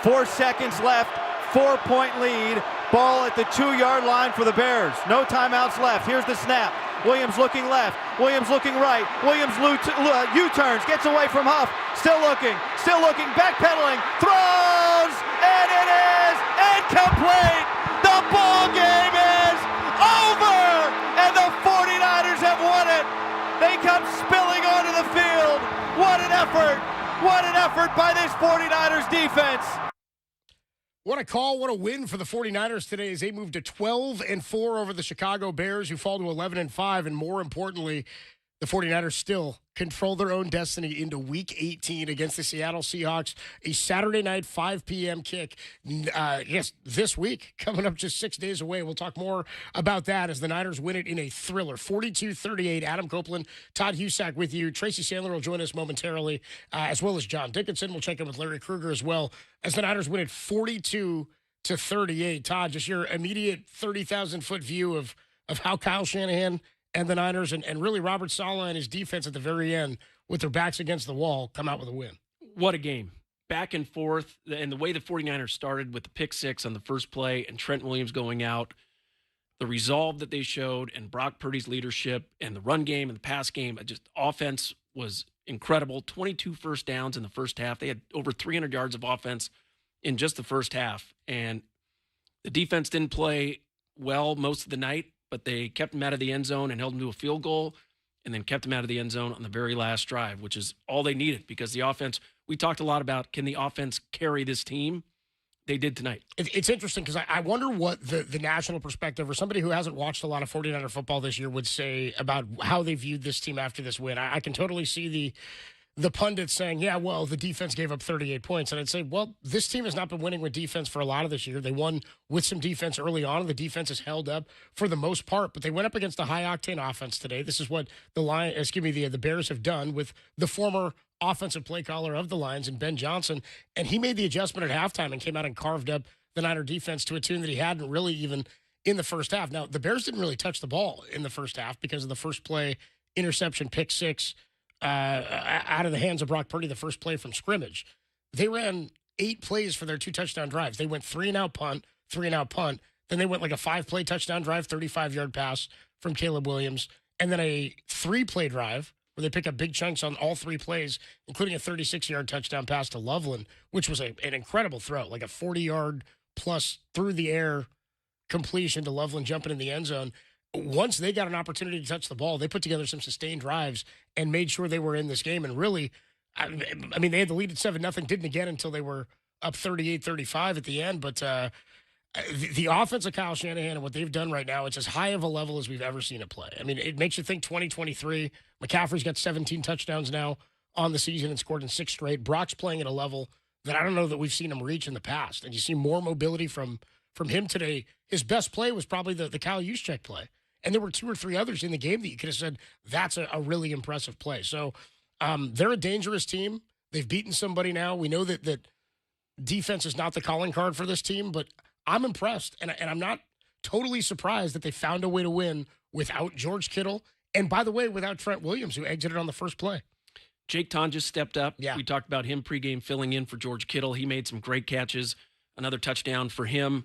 4 seconds left, 4-point lead. Ball at the 2-yard line for the Bears. No timeouts left. Here's the snap. Williams looking left. Williams looking right. Williams U-turns, gets away from Huff. Still looking, backpedaling, throws, and it is incomplete. The ball game is over, and the 49ers have won it. They come spilling onto the field. What an effort. What an effort by this 49ers defense. What a call, what a win for the 49ers today as they move to 12-4 over the Chicago Bears, who fall to 11-5. And more importantly, the 49ers still control their own destiny into Week 18 against the Seattle Seahawks. A Saturday night, 5 p.m. kick. Yes, this week, coming up just 6 days away. We'll talk more about that as the Niners win it in a thriller. 42-38. Adam Copeland, Todd Husak with you. Tracy Sandler will join us momentarily, as well as John Dickinson. We'll check in with Larry Krueger as well as the Niners win it 42-38. Todd, just your immediate 30,000-foot view of how Kyle Shanahan and the Niners and really Robert Saleh and his defense at the very end with their backs against the wall come out with a win. What a game. Back and forth. And the way the 49ers started with the pick six on the first play and Trent Williams going out, the resolve that they showed and Brock Purdy's leadership and the run game and the pass game, just offense was incredible. 22 first downs in the first half. They had over 300 yards of offense in just the first half. And the defense didn't play well most of the night, but they kept him out of the end zone and held him to a field goal and then kept him out of the end zone on the very last drive, which is all they needed because the offense, we talked a lot about, can the offense carry this team? They did tonight. It's interesting because I wonder what the national perspective or somebody who hasn't watched a lot of 49er football this year would say about how they viewed this team after this win. I can totally see the pundits saying, yeah, well, the defense gave up 38 points. And I'd say, well, this team has not been winning with defense for a lot of this year. They won with some defense early on, and the defense has held up for the most part. But they went up against a high-octane offense today. This is what the Bears have done with the former offensive play caller of the Lions and Ben Johnson. And he made the adjustment at halftime and came out and carved up the Niner defense to a tune that he hadn't really even in the first half. Now, the Bears didn't really touch the ball in the first half because of the first play interception, pick six, out of the hands of Brock Purdy, the first play from scrimmage. They ran 8 plays for their 2 touchdown drives. They went 3-and-out punt, 3-and-out punt. Then they went like a 5-play touchdown drive, 35-yard pass from Caleb Williams, and then a 3-play drive where they pick up big chunks on all 3 plays, including a 36-yard touchdown pass to Loveland, which was an incredible throw, like a 40-yard plus through the air completion to Loveland jumping in the end zone. Once they got an opportunity to touch the ball, they put together some sustained drives and made sure they were in this game. And really, I mean, they had the lead at 7-0, didn't again until they were up 38-35 at the end. But the offense of Kyle Shanahan and what they've done right now, it's as high of a level as we've ever seen it play. I mean, it makes you think 2023. McCaffrey's got 17 touchdowns now on the season and scored in 6 straight. Brock's playing at a level that I don't know that we've seen him reach in the past. And you see more mobility from him today. His best play was probably the Kyle Juszczyk play. And there were 2 or 3 others in the game that you could have said, that's a really impressive play. So they're a dangerous team. They've beaten somebody now. We know that defense is not the calling card for this team, but I'm impressed. And I'm not totally surprised that they found a way to win without George Kittle. And by the way, without Trent Williams, who exited on the first play. Jake Ton just stepped up. Yeah. We talked about him pregame filling in for George Kittle. He made some great catches. Another touchdown for him.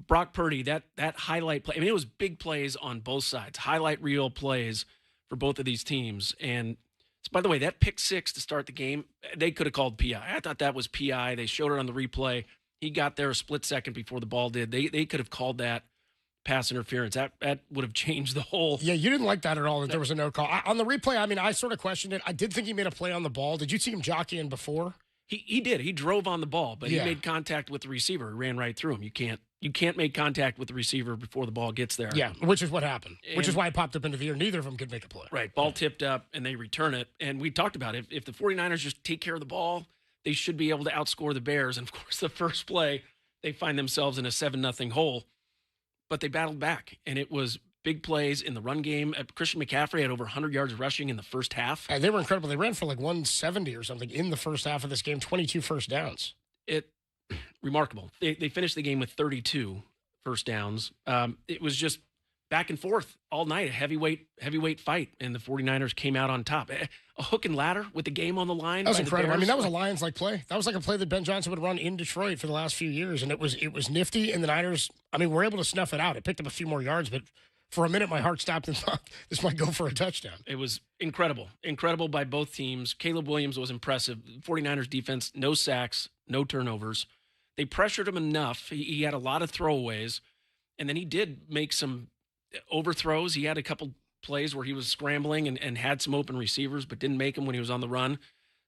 Brock Purdy, that highlight play. I mean, it was big plays on both sides. Highlight reel plays for both of these teams. And by the way, that pick six to start the game, they could have called PI. I thought that was PI. They showed it on the replay. He got there a split second before the ball did. They could have called that pass interference. That would have changed the whole. Yeah, you didn't like that at all, that there was a no call. On the replay, I mean, I sort of questioned it. I did think he made a play on the ball. Did you see him jockeying before? He did. He drove on the ball, but he made contact with the receiver. He ran right through him. You can't make contact with the receiver before the ball gets there. Yeah, which is what happened, which is why it popped up into the air. Neither of them could make a play. Right, ball tipped up, and they return it. And we talked about it. If the 49ers just take care of the ball, they should be able to outscore the Bears. And, of course, the first play, they find themselves in a 7-0 hole. But they battled back, and it was big plays in the run game. Christian McCaffrey had over 100 yards rushing in the first half. They were incredible. They ran for like 170 or something in the first half of this game, 22 first downs. Remarkable. They finished the game with 32 first downs. It was just back and forth all night, a heavyweight fight, and the 49ers came out on top. A hook and ladder with the game on the line. That was by the incredible. I Bears. mean, that was a Lions-like play. That was like a play that Ben Johnson would run in Detroit for the last few years, and it was nifty, and the Niners, I mean, were able to snuff it out. It picked up a few more yards, but for a minute, my heart stopped and thought, this might go for a touchdown. It was incredible. Incredible by both teams. Caleb Williams was impressive. 49ers defense, no sacks, no turnovers. They pressured him enough. He had a lot of throwaways, and then he did make some overthrows. He had a couple plays where he was scrambling and had some open receivers, but didn't make them when he was on the run.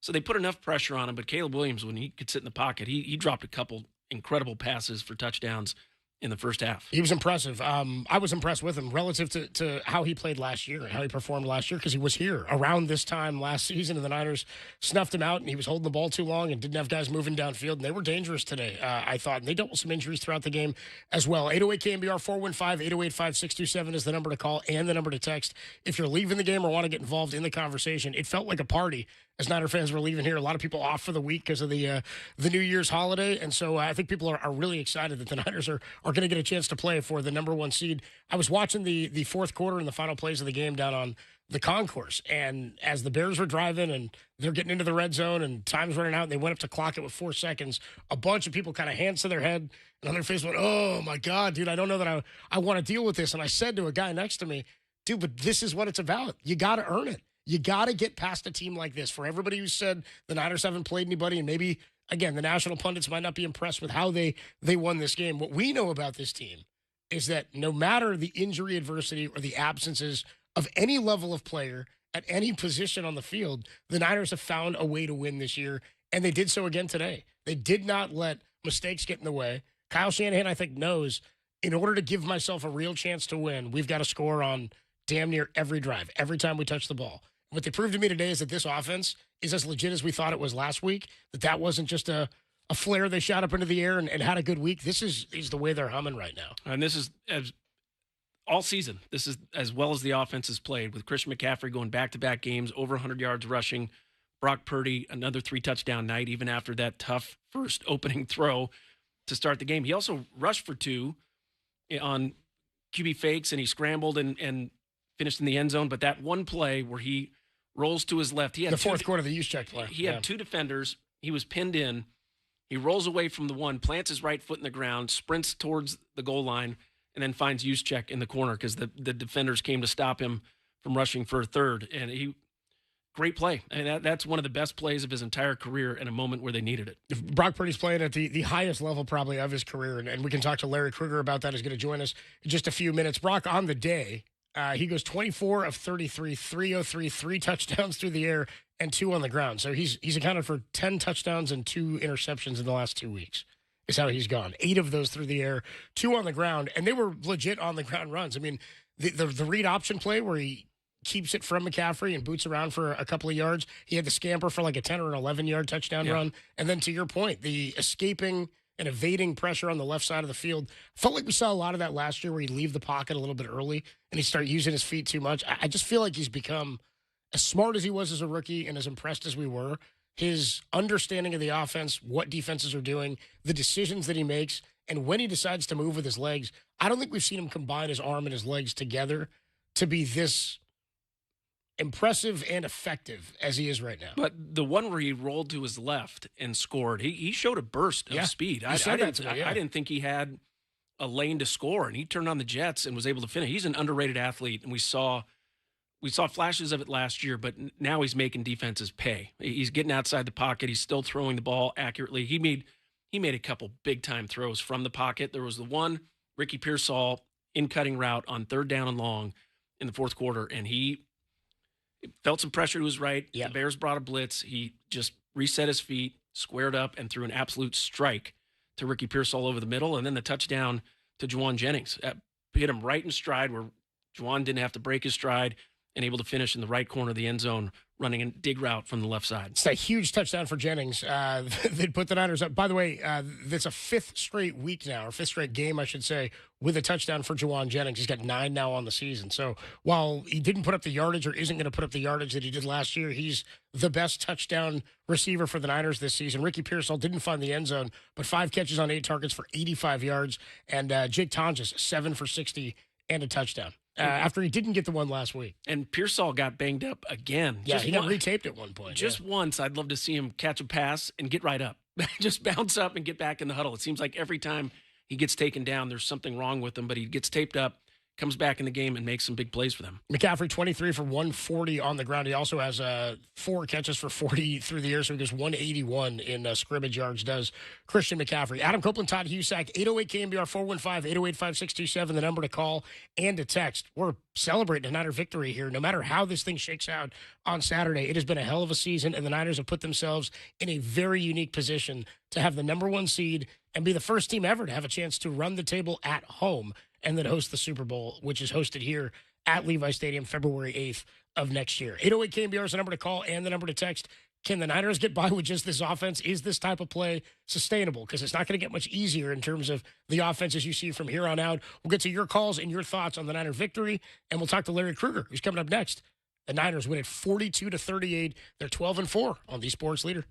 So they put enough pressure on him. But Caleb Williams, when he could sit in the pocket, he dropped a couple incredible passes for touchdowns in the first half. He was impressive. I was impressed with him relative to how he played last year and how he performed last year, because he was here around this time last season, and the Niners snuffed him out, and he was holding the ball too long and didn't have guys moving downfield, and they were dangerous today, I thought. And they dealt with some injuries throughout the game as well. 808 KNBR 415-808-5627 is the number to call and the number to text if you're leaving the game or want to get involved in the conversation. It felt like a party as Niner fans were leaving here. A lot of people off for the week because of the New Year's holiday. And so I think people are really excited that the Niners are going to get a chance to play for the number one seed. I was watching the fourth quarter and the final plays of the game down on the concourse. And as the Bears were driving and they're getting into the red zone and time's running out and they went up to clock it with 4 seconds, a bunch of people kind of hands to their head and on their face went, oh, my God, dude, I don't know that I want to deal with this. And I said to a guy next to me, dude, but this is what it's about. You got to earn it. You got to get past a team like this. For everybody who said the Niners haven't played anybody, and maybe, again, the national pundits might not be impressed with how they won this game. What we know about this team is that no matter the injury adversity or the absences of any level of player at any position on the field, the Niners have found a way to win this year, and they did so again today. They did not let mistakes get in the way. Kyle Shanahan, I think, knows in order to give myself a real chance to win, we've got to score on damn near every drive, every time we touch the ball. What they proved to me today is that this offense is as legit as we thought it was last week, that wasn't just a flare they shot up into the air and had a good week. This is the way they're humming right now. And this is all season. This is as well as the offense has played, with Christian McCaffrey going back-to-back games, over 100 yards rushing. Brock Purdy, another 3-touchdown night, even after that tough first opening throw to start the game. He also rushed for 2 on QB fakes, and he scrambled and finished in the end zone. But that one play where he rolls to his left, he had the fourth quarter, the use check play. He had 2 defenders. He was pinned in. He rolls away from the one, plants his right foot in the ground, sprints towards the goal line, and then finds Juszczyk in the corner because the defenders came to stop him from rushing for a third. And great play. And that's one of the best plays of his entire career in a moment where they needed it. If Brock Purdy's playing at the highest level probably of his career, and we can talk to Larry Krueger about that. He's going to join us in just a few minutes. Brock, on the day, he goes 24 of 33, 303, 3 touchdowns through the air, and 2 on the ground. So he's accounted for 10 touchdowns and 2 interceptions in the last 2 weeks is how he's gone. 8 of those through the air, 2 on the ground, and they were legit on the ground runs. I mean, the read option play where he keeps it from McCaffrey and boots around for a couple of yards. He had the scamper for like a 10 or an 11-yard touchdown run. And then to your point, the escaping and evading pressure on the left side of the field. Felt like we saw a lot of that last year where he'd leave the pocket a little bit early and he'd start using his feet too much. I just feel like he's become as smart as he was as a rookie and as impressed as we were. His understanding of the offense, what defenses are doing, the decisions that he makes, and when he decides to move with his legs, I don't think we've seen him combine his arm and his legs together to be this impressive and effective as he is right now. But the one where he rolled to his left and scored, he showed a burst of speed. I didn't think he had a lane to score, and he turned on the jets and was able to finish. He's an underrated athlete, and we saw flashes of it last year, but now he's making defenses pay. He's getting outside the pocket. He's still throwing the ball accurately. He made a couple big-time throws from the pocket. There was the one, Ricky Pearsall, in-cutting route on 3rd down and long in the fourth quarter, and he felt some pressure to his right. Yep. The Bears brought a blitz. He just reset his feet, squared up, and threw an absolute strike to Ricky Pearsall over the middle. And then the touchdown to Juwan Jennings. Hit him right in stride where Juwan didn't have to break his stride and able to finish in the right corner of the end zone, running a dig route from the left side. It's a huge touchdown for Jennings. They'd put the Niners up. By the way, that's a 5th straight week now, or 5th straight game, I should say, with a touchdown for Juwan Jennings. He's got 9 now on the season. So while he didn't put up the yardage or isn't going to put up the yardage that he did last year, he's the best touchdown receiver for the Niners this season. Ricky Pearsall didn't find the end zone, but 5 catches on 8 targets for 85 yards. And Jake Tonjes, 7 for 60. and a touchdown. After he didn't get the one last week. And Pearsall got banged up again. Yeah, he got retaped at one point. Just once, I'd love to see him catch a pass and get right up. Just bounce up and get back in the huddle. It seems like every time he gets taken down, there's something wrong with him, but he gets taped up, comes back in the game, and makes some big plays for them. McCaffrey, 23 for 140 on the ground. He also has 4 catches for 40 through the air, so he goes 181 in scrimmage yards, does Christian McCaffrey. Adam Copeland, Todd Husak, 808 KNBR 415-808-5627, the number to call and to text. We're celebrating a Niner victory here. No matter how this thing shakes out on Saturday, it has been a hell of a season, and the Niners have put themselves in a very unique position to have the number 1 seed and be the first team ever to have a chance to run the table at home and then host the Super Bowl, which is hosted here at Levi Stadium February 8th of next year. 808 KNBR is the number to call and the number to text. Can the Niners get by with just this offense? Is this type of play sustainable? Because it's not going to get much easier in terms of the offenses you see from here on out. We'll get to your calls and your thoughts on the Niner victory, and we'll talk to Larry Krueger, who's coming up next. The Niners win at 42-38. They're 12-4 on the Sports Leader.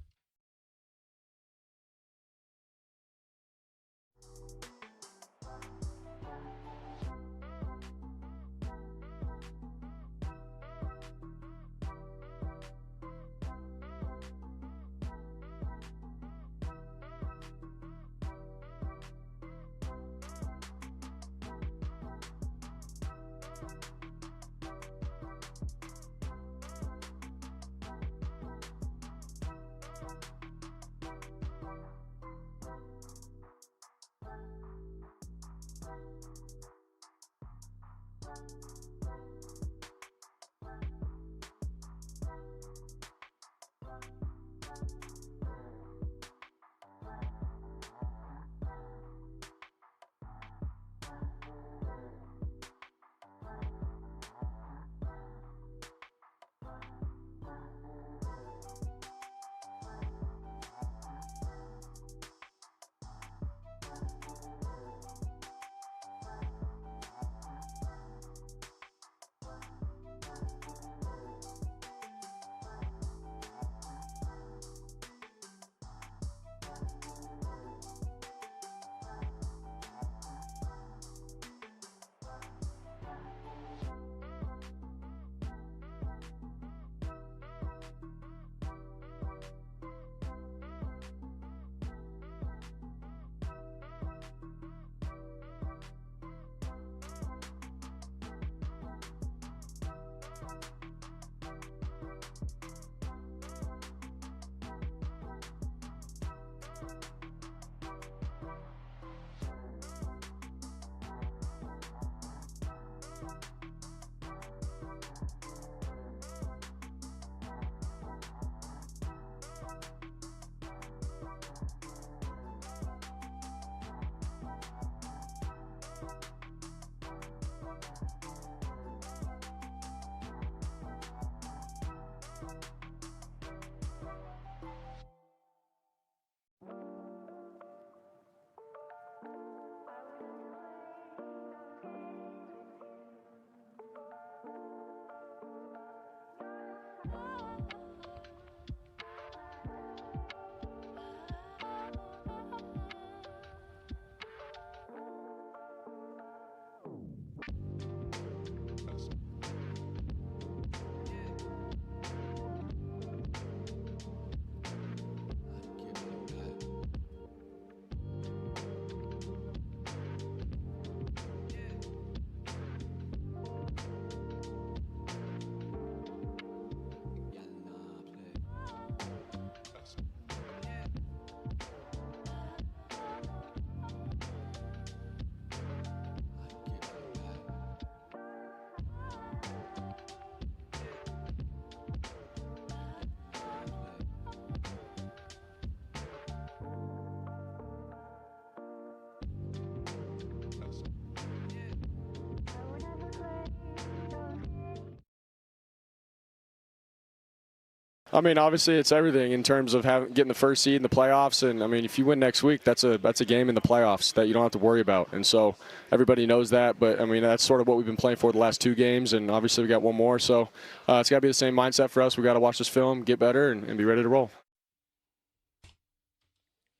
I mean, obviously, it's everything in terms of getting the first seed in the playoffs. And, I mean, if you win next week, that's a game in the playoffs that you don't have to worry about. And so everybody knows that. But, I mean, that's sort of what we've been playing for the last 2 games. And, obviously, we got one more. So it's got to be the same mindset for us. We got to watch this film, get better, and be ready to roll.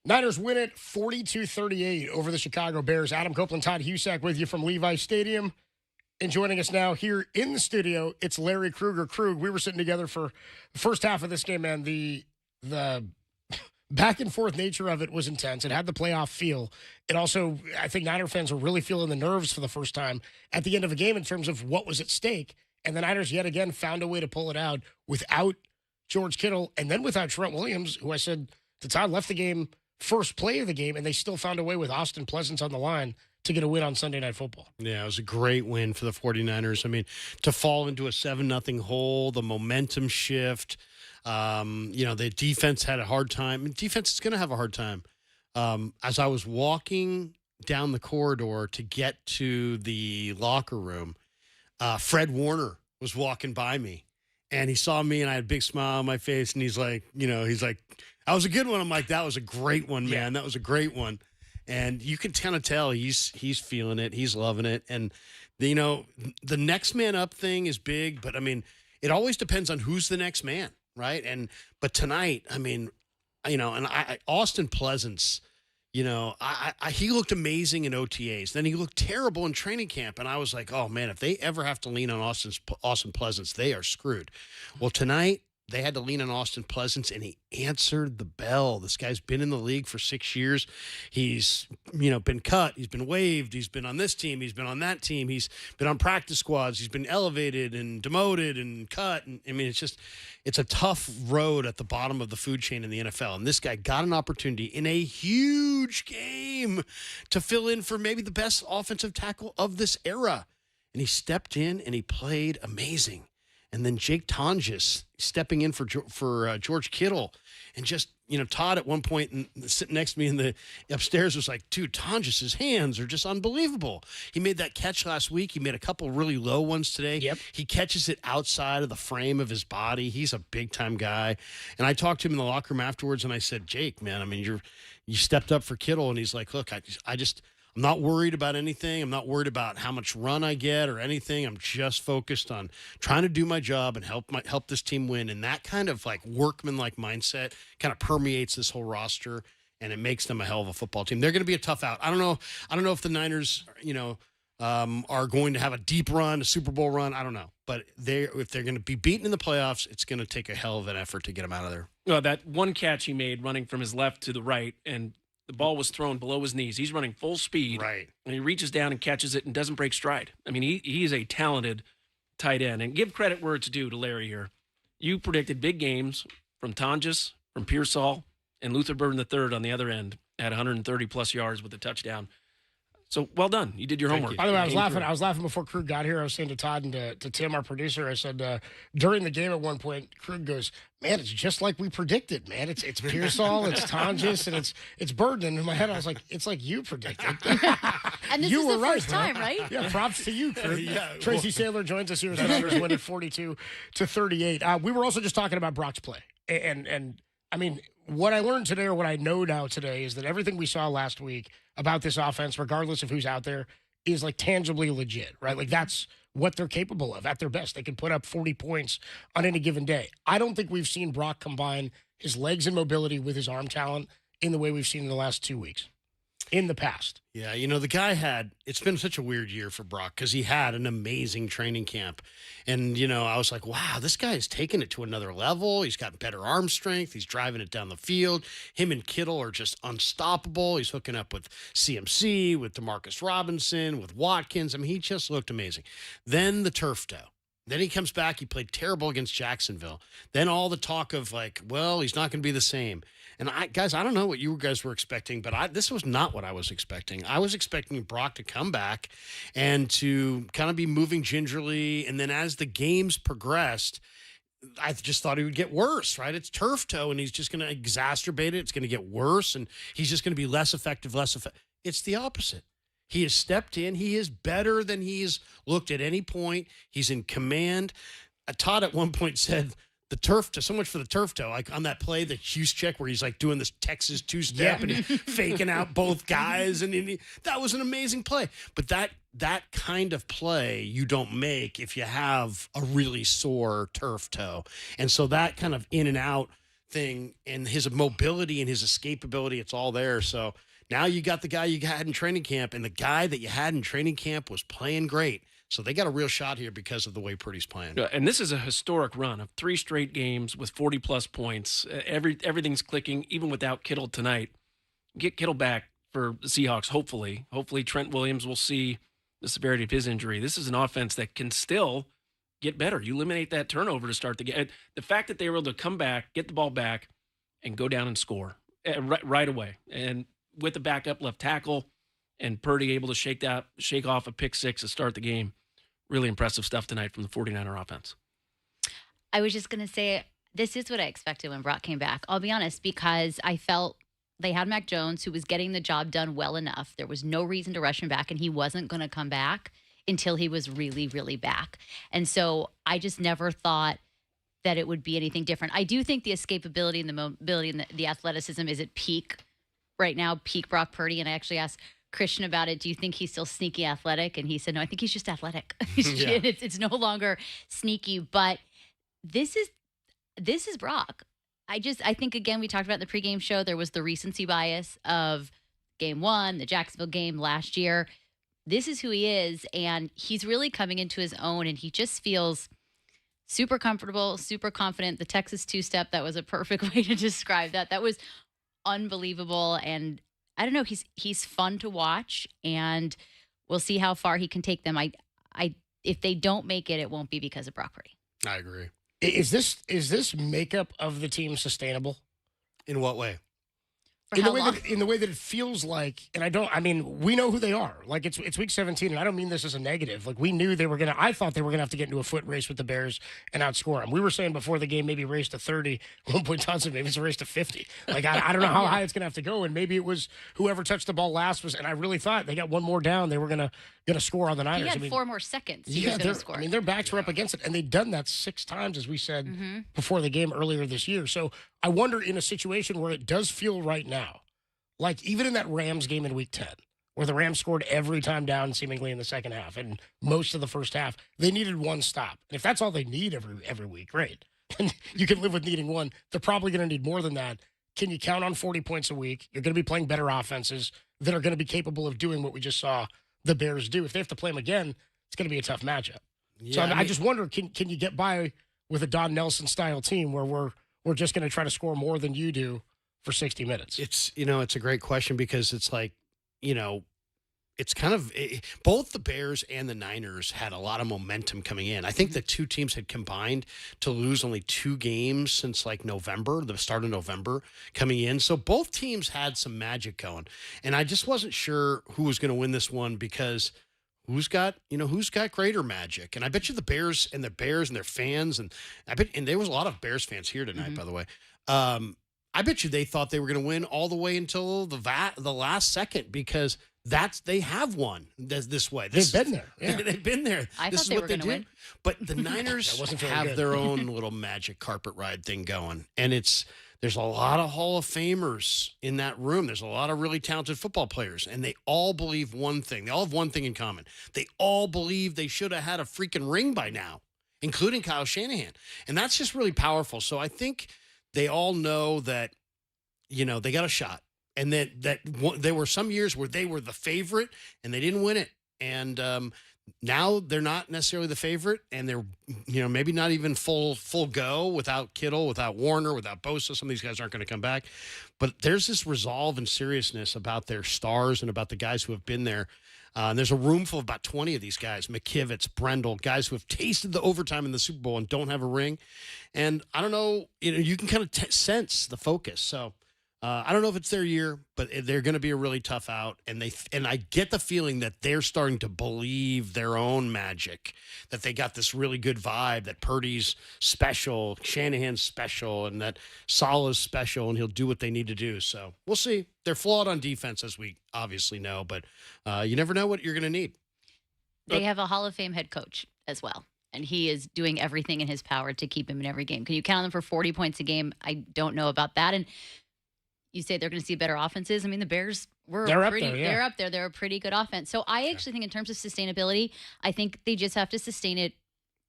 Niners win it 42-38 over the Chicago Bears. Adam Copeland, Todd Husak with you from Levi Stadium. And joining us now here in the studio, it's Larry Krueger. Krug, we were sitting together for the first half of this game, man. The back and forth nature of it was intense. It had the playoff feel. It also, I think Niner fans were really feeling the nerves for the first time at the end of a game in terms of what was at stake. And the Niners yet again found a way to pull it out without George Kittle and then without Trent Williams, who I said to Todd left the game first play of the game, and they still found a way with Austin Pleasance on the line to get a win on Sunday Night Football. Yeah, it was a great win for the 49ers. I mean, to fall into a 7-0 hole, the momentum shift, the defense had a hard time. And defense is going to have a hard time. As I was walking down the corridor to get to the locker room, Fred Warner was walking by me. And he saw me, and I had a big smile on my face, and he's like, that was a good one. I'm like, that was a great one, man. That was a great one. And you can kind of tell he's feeling it. He's loving it. And, the next man up thing is big, but, I mean, it always depends on who's the next man, right? But tonight, I mean, Austin Pleasance, he looked amazing in OTAs. Then he looked terrible in training camp. And I was like, oh, man, if they ever have to lean on Austin Pleasance, they are screwed. Well, tonight they had to lean on Austin Pleasance, and he answered the bell. This guy's been in the league for 6 years. He's, been cut. He's been waived. He's been on this team. He's been on that team. He's been on practice squads. He's been elevated and demoted and cut. And I mean, it's a tough road at the bottom of the food chain in the NFL. And this guy got an opportunity in a huge game to fill in for maybe the best offensive tackle of this era. And he stepped in and he played amazing. And then Jake Tonjes stepping in for George Kittle. And just, Todd at one point sitting next to me in the upstairs was like, dude, Tonjes' hands are just unbelievable. He made that catch last week. He made a couple really low ones today. Yep. He catches it outside of the frame of his body. He's a big-time guy. And I talked to him in the locker room afterwards, and I said, Jake, man, I mean, you stepped up for Kittle. And he's like, look, I'm not worried about anything. I'm not worried about how much run I get or anything. I'm just focused on trying to do my job and help this team win. And that kind of like workman-like mindset kind of permeates this whole roster, and it makes them a hell of a football team. They're going to be a tough out. I don't know if the Niners, are going to have a deep run, a Super Bowl run. I don't know. But if they're going to be beaten in the playoffs, it's going to take a hell of an effort to get them out of there. Well, that one catch he made running from his left to the right, and the ball was thrown below his knees. He's running full speed. Right. And he reaches down and catches it and doesn't break stride. I mean, he is a talented tight end. And give credit where it's due to Larry here. You predicted big games from Tonjes, from Pearsall, and Luther Burden III on the other end at 130-plus yards with a touchdown. So, well done. You did your homework. By the way, I was laughing before Krug got here. I was saying to Todd and to Tim, our producer, I said, during the game at one point, Krug goes, man, it's just like we predicted, man. It's Pearsall, it's Tonjes, and it's Burden. And in my head, I was like, it's like you predicted. And this you is the right, first time, right? Yeah, props to you, Krug. Tracy Saylor joins us here as the Niners win at 42-38. We were also just talking about Brock's play. And I mean, what I learned today, or what I know now today, is that everything we saw last week about this offense, regardless of who's out there, is like tangibly legit, right? Like that's what they're capable of at their best. They can put up 40 points on any given day. I don't think we've seen Brock combine his legs and mobility with his arm talent in the way we've seen in the last 2 weeks. In the past. Yeah, the guy it's been such a weird year for Brock because he had an amazing training camp. And, I was like, wow, this guy is taking it to another level. He's got better arm strength. He's driving it down the field. Him and Kittle are just unstoppable. He's hooking up with CMC, with Demarcus Robinson, with Watkins. I mean, he just looked amazing. Then the turf toe. Then he comes back. He played terrible against Jacksonville. Then all the talk of like, well, he's not going to be the same. And I don't know what you guys were expecting, but this was not what I was expecting. I was expecting Brock to come back and to kind of be moving gingerly. And then as the games progressed, I just thought he would get worse, right? It's turf toe, and he's just going to exacerbate it. It's going to get worse, and he's just going to be less effective. It's the opposite. He has stepped in. He is better than he's looked at any point. He's in command. Todd at one point said, the turf toe, so much for the turf toe, like on that play, the Hughes check where he's like doing this Texas two-step and he's faking out both guys. And that was an amazing play. But that kind of play you don't make if you have a really sore turf toe. And so that kind of in and out thing and his mobility and his escapability, it's all there. So Now you got the guy you had in training camp, and the guy that you had in training camp was playing great. So they got a real shot here because of the way Purdy's playing. And this is a historic run of 3 straight games with 40-plus points. Everything's clicking, even without Kittle tonight. Get Kittle back for the Seahawks, hopefully. Hopefully Trent Williams will see the severity of his injury. This is an offense that can still get better. You eliminate that turnover to start the game. The fact that they were able to come back, get the ball back, and go down and score right away. And with the backup left tackle and Purdy able to shake off a pick six to start the game. Really impressive stuff tonight from the 49er offense. I was just going to say, this is what I expected when Brock came back. I'll be honest, because I felt they had Mac Jones, who was getting the job done well enough. There was no reason to rush him back, and he wasn't going to come back until he was really, really back. And so I just never thought that it would be anything different. I do think the escapability and the mobility and the athleticism is at peak right now, peak Brock Purdy. And I actually asked Christian about it. Do you think he's still sneaky athletic? And he said, no, I think he's just athletic. Yeah. It's no longer sneaky, but this is Brock. I think, again, we talked about in the pregame show, there was the recency bias of game 1, the Jacksonville game last year. This is who he is, and he's really coming into his own, and he just feels super comfortable, super confident. The Texas two-step, that was a perfect way to describe that. That was unbelievable, and I don't know, he's fun to watch, and we'll see how far he can take them. If they don't make it, it won't be because of Brock Purdy. I agree. Is this makeup of the team sustainable? In what way? For how long? In the way that it feels like, and we know who they are. Like it's week 17, and I don't mean this as a negative. Like we knew I thought they were gonna have to get into a foot race with the Bears and outscore them. We were saying before the game, maybe race to 30. At one point, Johnson, maybe it's a race to 50. Like I don't know how high it's gonna have to go, and maybe it was whoever touched the ball last was. And I really thought they got one more down, they were gonna score on the Niners. He had 4 more seconds. He was Yeah, going to score. their backs were up against it, and they'd done that 6 times, as we said before the game earlier this year. So I wonder, in a situation where it does feel right now, like even in that Rams game in week 10, where the Rams scored every time down seemingly in the second half and most of the first half, they needed one stop. And if that's all they need every week, great. And you can live with needing one. They're probably going to need more than that. Can you count on 40 points a week? You're going to be playing better offenses that are going to be capable of doing what we just saw the Bears do. If they have to play them again, it's going to be a tough matchup. Yeah, so I just wonder, can you get by with a Don Nelson style team where we're just going to try to score more than you do for 60 minutes? It's a great question because it's like, it's kind of both the Bears and the Niners had a lot of momentum coming in. I think the two teams had combined to lose only 2 games since like November, the start of November coming in. So both teams had some magic going. And I just wasn't sure who was going to win this one because who's got greater magic? And I bet you the Bears and their fans, and there was a lot of Bears fans here tonight, by the way. I bet you they thought they were going to win all the way until the last second because they have won this way. They've been there. Yeah. They've been there. I This thought is they what were they gonna do. win. But the Niners wasn't very have good. their own little magic carpet ride thing going, and there's a lot of Hall of Famers in that room. There's a lot of really talented football players, and they all believe one thing. They all have one thing in common. They all believe they should have had a freaking ring by now, including Kyle Shanahan, and that's just really powerful. So I think they all know that, they got a shot. And there were some years where they were the favorite and they didn't win it. And now they're not necessarily the favorite, and they're maybe not even full go without Kittle, without Warner, without Bosa. Some of these guys aren't going to come back. But there's this resolve and seriousness about their stars and about the guys who have been there. And there's a room full of about 20 of these guys, McKivitz, Brendel, guys who have tasted the overtime in the Super Bowl and don't have a ring. And I don't know, you can kind of sense the focus. So I don't know if it's their year, but they're going to be a really tough out. And I get the feeling that they're starting to believe their own magic, that they got this really good vibe, that Purdy's special, Shanahan's special, and that Salah's special, and he'll do what they need to do. So we'll see. They're flawed on defense, as we obviously know, but you never know what you're going to need. They have a Hall of Fame head coach as well, and he is doing everything in his power to keep him in every game. Can you count on them for 40 points a game? I don't know about that. And you say they're going to see better offenses. I mean, the Bears they're up there. They're a pretty good offense. So I actually think in terms of sustainability, I think they just have to sustain it.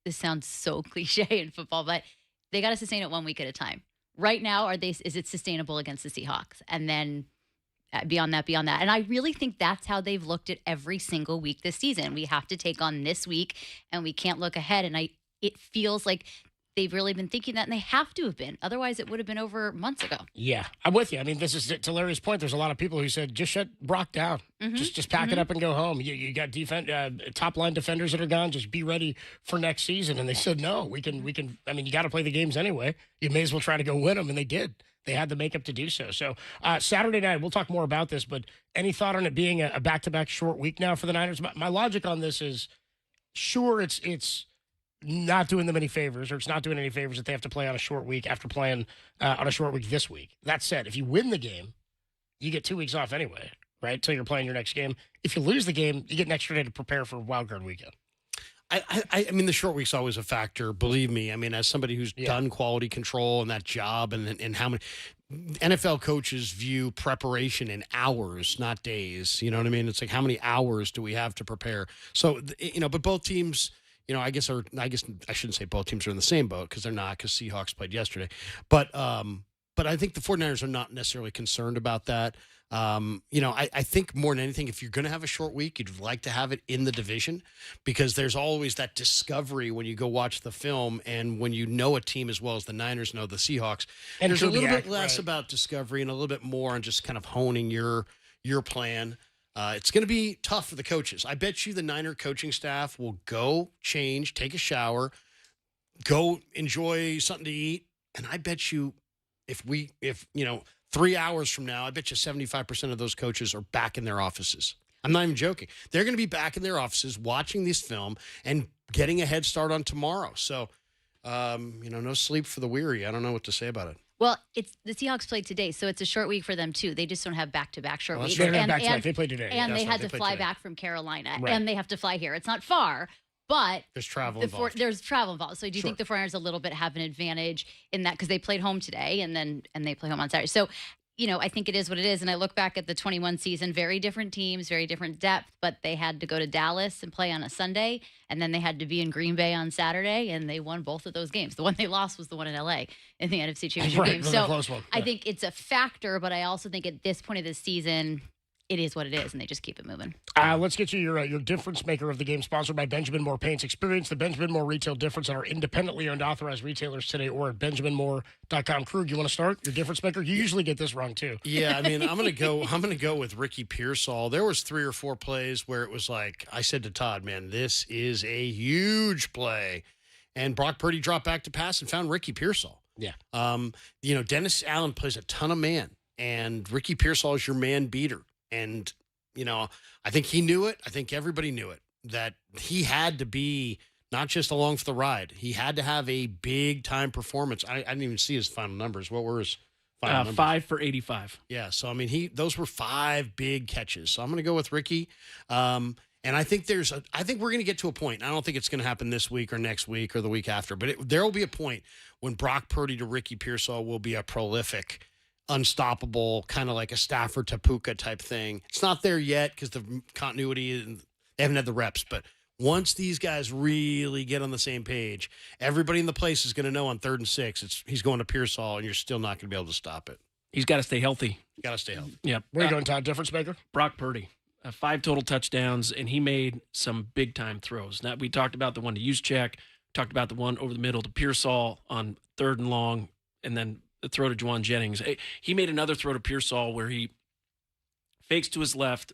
This sounds so cliche in football, but they got to sustain it 1 week at a time. Right now, is it sustainable against the Seahawks? And then beyond that, beyond that. And I really think that's how they've looked at every single week this season. We have to take on this week, and we can't look ahead. And it feels like they've really been thinking that, and they have to have been. Otherwise, it would have been over months ago. Yeah, I'm with you. I mean, this is to Larry's point. There's a lot of people who said, just shut Brock down. Just pack it up and go home. You got top line defenders that are gone. Just be ready for next season. And they said, no, we can. I mean, you got to play the games anyway. You may as well try to go win them, and they did. They had the makeup to do so. So Saturday night, we'll talk more about this, but any thought on it being a back-to-back short week now for the Niners? My logic on this is, sure, it's not doing them any favors, or it's not doing any favors that they have to play on a short week after playing on a short week this week. That said, if you win the game, you get 2 weeks off anyway, right, until you're playing your next game. If you lose the game, you get an extra day to prepare for Wild Card Weekend. I mean, the short week's always a factor. Believe me. I mean, as somebody who's done quality control and that job, and how many NFL coaches view preparation in hours, not days. You know what I mean? It's like, how many hours do we have to prepare? So, but both teams, I guess I shouldn't say both teams are in the same boat, because they're not, because Seahawks played yesterday. But I think the 49ers are not necessarily concerned about that. I think more than anything, if you're going to have a short week, you'd like to have it in the division, because there's always that discovery when you go watch the film, and when you know a team as well as the Niners know the Seahawks, and there's a little bit less about discovery and a little bit more on just kind of honing your plan. It's going to be tough for the coaches. I bet you the Niner coaching staff will go change, take a shower, go enjoy something to eat, and I bet you if 3 hours from now, I bet you 75% of those coaches are back in their offices. I'm not even joking. They're going to be back in their offices watching this film and getting a head start on tomorrow. So, no sleep for the weary. I don't know what to say about it. Well, it's the Seahawks played today, so it's a short week for them too. They just don't have back-to-back short weeks. They played today, and they had to fly back from Carolina, and they have to fly here. It's not far, but there's travel involved. There's travel involved. So do you think the 49ers a little bit have an advantage in that, because they played home today and they play home on Saturday? So, I think it is what it is. And I look back at the 21 season, very different teams, very different depth, but they had to go to Dallas and play on a Sunday, and then they had to be in Green Bay on Saturday, and they won both of those games. The one they lost was the one in LA in the NFC Championship game. So I think it's a factor, but I also think at this point of the season, it is what it is, and they just keep it moving. Let's get you your difference maker of the game, sponsored by Benjamin Moore Paints. Experience the Benjamin Moore retail difference at our independently owned authorized retailers today, or at benjaminmoore.com. Krug, you want to start your difference maker? You usually get this wrong too. Yeah, I mean, I'm gonna go with Ricky Pearsall. There was 3 or 4 plays where it was like, I said to Todd, man, this is a huge play, and Brock Purdy dropped back to pass and found Ricky Pearsall. Yeah. Dennis Allen plays a ton of man, and Ricky Pearsall is your man beater. And, I think he knew it. I think everybody knew it, that he had to be not just along for the ride. He had to have a big-time performance. I didn't even see his final numbers. What were his final numbers? 5 for 85. Yeah, so, I mean, those were 5 big catches. So I'm going to go with Ricky. And I think I think we're going to get to a point. I don't think it's going to happen this week or next week or the week after, but there will be a point when Brock Purdy to Ricky Pearsall will be a prolific, unstoppable, kind of like a Stafford Tapuka type thing. It's not there yet because the continuity, and they haven't had the reps, but once these guys really get on the same page, everybody in the place is going to know on 3rd and 6, he's going to Pearsall, and you're still not going to be able to stop it. He's got to stay healthy. Got to stay healthy. Yep. Where are you going, Todd? Difference maker? Brock Purdy. 5 total touchdowns, and he made some big-time throws. Now, we talked about the one to Juszczyk, talked about the one over the middle to Pearsall on 3rd and long, and then the throw to Juwan Jennings. He made another throw to Pearsall where he fakes to his left,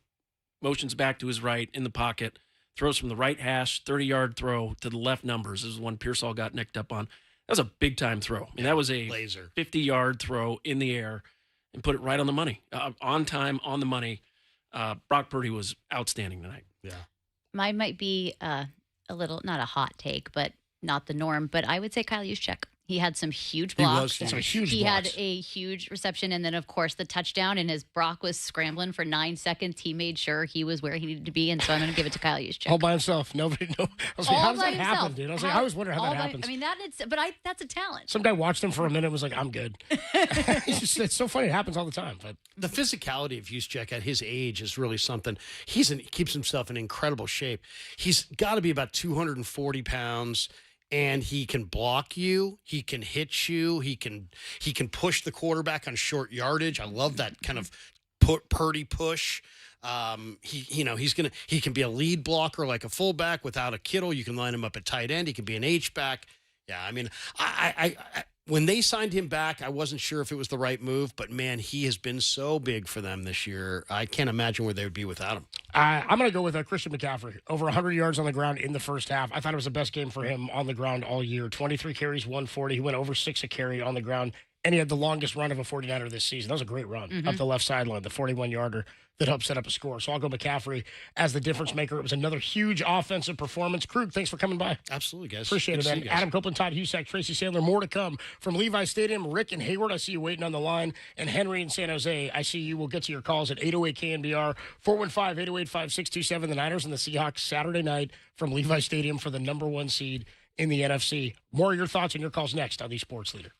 motions back to his right in the pocket, throws from the right hash, 30-yard throw to the left numbers. This is one Pearsall got nicked up on. That was a big-time throw. I mean, that was a laser 50-yard throw in the air and put it right on the money. On time, on the money. Brock Purdy was outstanding tonight. Yeah. Mine might be a little, not a hot take, but not the norm, but I would say Kyle Juszczyk. He had some huge blocks. He had a huge reception, and then, of course, the touchdown. And as Brock was scrambling for 9 seconds, he made sure he was where he needed to be, and so I'm going to give it to Kyle Juszczyk. All by himself. Nobody knows. I was like, how does that happen, dude? I was wondering how that happens. I mean, that's a talent. Some guy watched him for a minute and was like, I'm good. It's so funny. It happens all the time. But the physicality of Juszczyk at his age is really something. He keeps himself in incredible shape. He's got to be about 240 pounds. And he can block you. He can hit you. He can push the quarterback on short yardage. I love that kind of Purdy push. He can be a lead blocker like a fullback without a Kittle. You can line him up at tight end. He can be an H-back. Yeah, I mean, I when they signed him back, I wasn't sure if it was the right move, but man, he has been so big for them this year. I can't imagine where they would be without him. I'm going to go with Christian McCaffrey. Over 100 yards on the ground in the first half. I thought it was the best game for him on the ground all year. 23 carries, 140. He went over 6 a carry on the ground, and he had the longest run of a 49er this season. That was a great run up the left sideline, the 41-yarder that helped set up a score. So I'll go McCaffrey as the difference maker. It was another huge offensive performance. Krug, thanks for coming by. Absolutely, guys. Appreciate Good it, to man. see you guys. Adam Copeland, Todd Husak, Tracy Sandler. More to come from Levi Stadium. Rick and Hayward, I see you waiting on the line. And Henry in San Jose, I see you. We'll get to your calls at 808 KNBR, 415-808-5627. The Niners and the Seahawks Saturday night from Levi Stadium for the number 1 seed in the NFC. More of your thoughts and your calls next on the Sports Leader.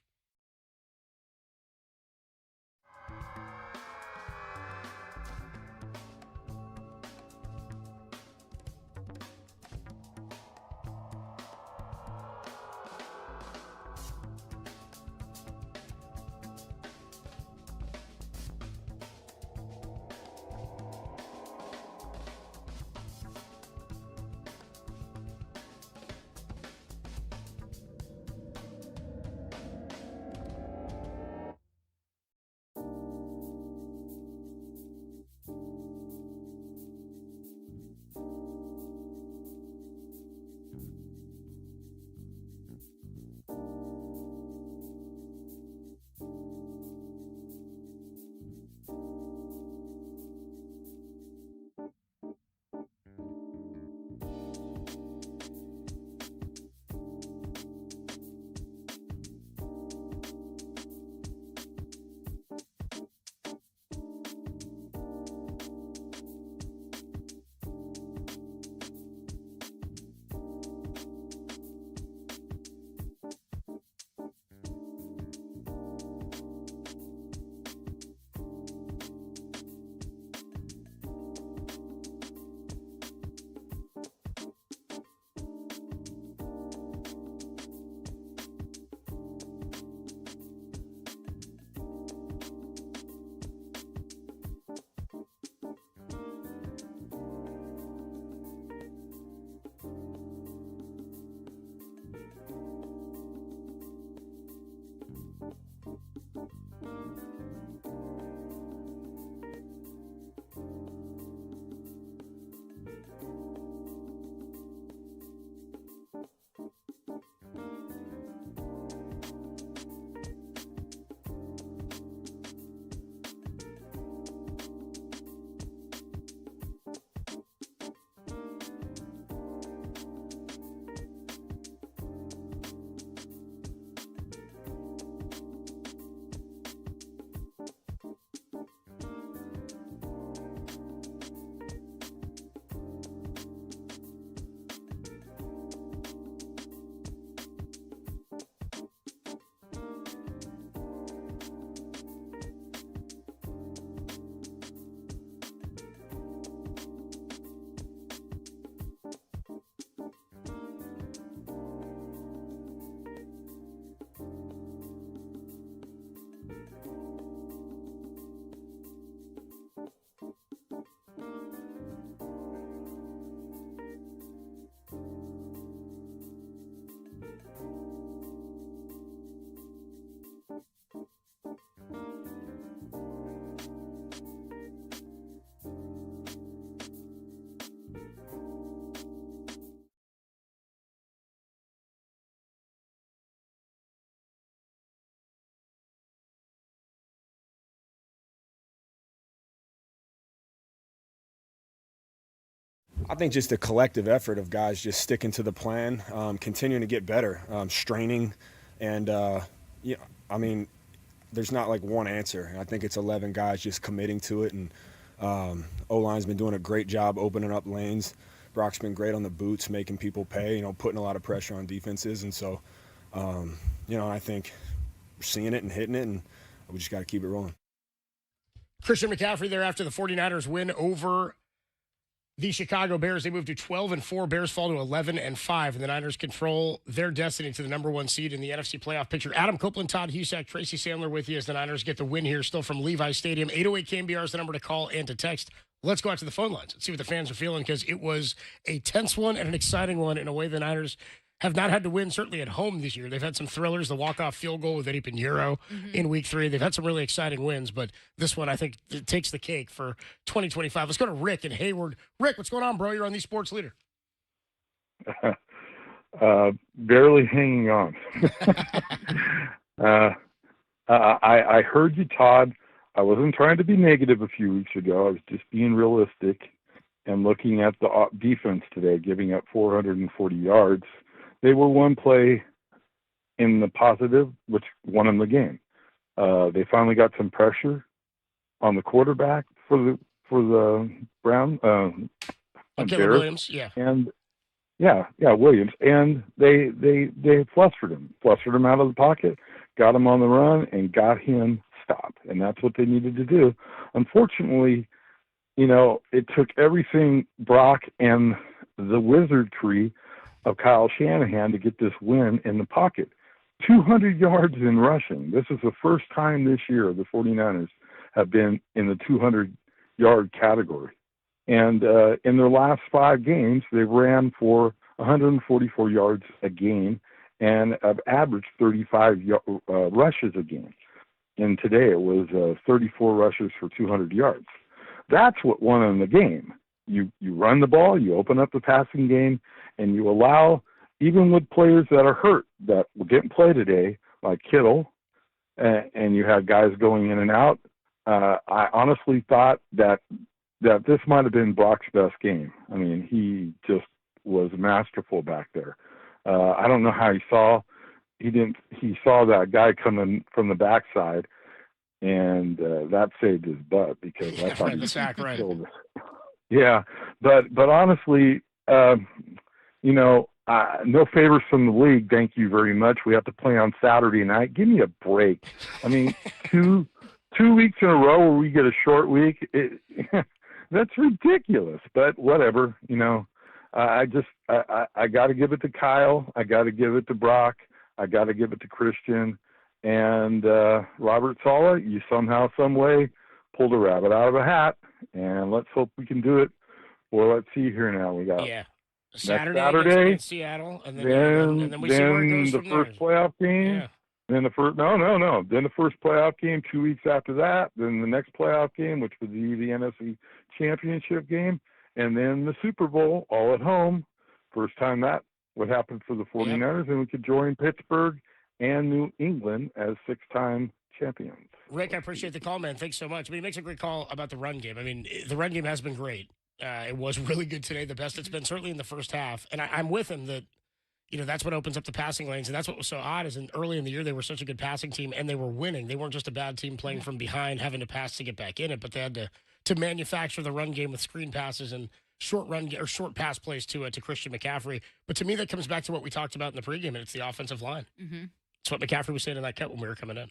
I think just the collective effort of guys just sticking to the plan, continuing to get better, straining, and I mean, there's not like one answer. I think it's 11 guys just committing to it, and O-line's been doing a great job opening up lanes. Brock's been great on the boots, making people pay, putting a lot of pressure on defenses, and so, I think we're seeing it and hitting it, and we just got to keep it rolling. Christian McCaffrey there after the 49ers win over The Chicago Bears, they move to 12-4. Bears fall to 11-5, and the Niners control their destiny to the number 1 seed in the NFC playoff picture. Adam Copeland, Todd Husak, Tracy Sandler with you as the Niners get the win here, still from Levi Stadium. 808 KNBR is the number to call and to text. Let's go out to the phone lines and see what the fans are feeling, because it was a tense one and an exciting one in a way the Niners have not had to win, certainly at home this year. They've had some thrillers, the walk-off field goal with Eddie Pinheiro in week 3. They've had some really exciting wins, but this one, I think, it takes the cake for 2025. Let's go to Rick in Hayward. Rick, what's going on, bro? You're on the Sports Leader. Barely hanging on. I heard you, Todd. I wasn't trying to be negative a few weeks ago. I was just being realistic and looking at the defense today, giving up 440 yards. They were one play in the positive, which won them the game. They finally got some pressure on the quarterback for the Brown. Williams, yeah. And Williams. And they flustered him out of the pocket, got him on the run, and got him stopped. And that's what they needed to do. Unfortunately, it took everything Brock and the wizardry of Kyle Shanahan to get this win in the pocket. 200 yards in rushing. This is the first time this year the 49ers have been in the 200-yard category. And in their last 5 games, they ran for 144 yards a game and have averaged 35 rushes a game. And today it was 34 rushes for 200 yards. That's what won them the game. You run the ball, you open up the passing game, and you allow, even with players that are hurt that didn't play today, like Kittle, and you had guys going in and out. I honestly thought that this might have been Brock's best game. I mean, he just was masterful back there. I don't know how he saw that guy coming from the backside, and that saved his butt, because I thought he sack, right. killed it. Yeah, but honestly, no favors from the league. Thank you very much. We have to play on Saturday night. Give me a break. I mean, two weeks in a row where we get a short week. That's ridiculous. But whatever. I got to give it to Kyle. I got to give it to Brock. I got to give it to Christian. And Robert Saleh, you somehow, some way, pulled a rabbit out of a hat. And let's hope we can do it. Well, let's see here now. We got Saturday against Seattle, and then we see where it goes the from first there. playoff game. Yeah. Then the first Then the first playoff game 2 weeks after that. Then the next playoff game, which would be the NFC Championship game, and then the Super Bowl all at home. First time that would happen for the 49ers, and we could join Pittsburgh and New England as 6-time champions. Rick, I appreciate the call, man. Thanks so much. I mean, he makes a great call about the run game. I mean, the run game has been great. It was really good today, the best it's been, certainly in the first half. And I'm with him that, that's what opens up the passing lanes. And that's what was so odd is early in the year, they were such a good passing team, and they were winning. They weren't just a bad team playing from behind, having to pass to get back in it, but they had to manufacture the run game with screen passes and short pass plays to Christian McCaffrey. But to me, that comes back to what we talked about in the pregame, and it's the offensive line. Mm-hmm. It's what McCaffrey was saying in that cut when we were coming in.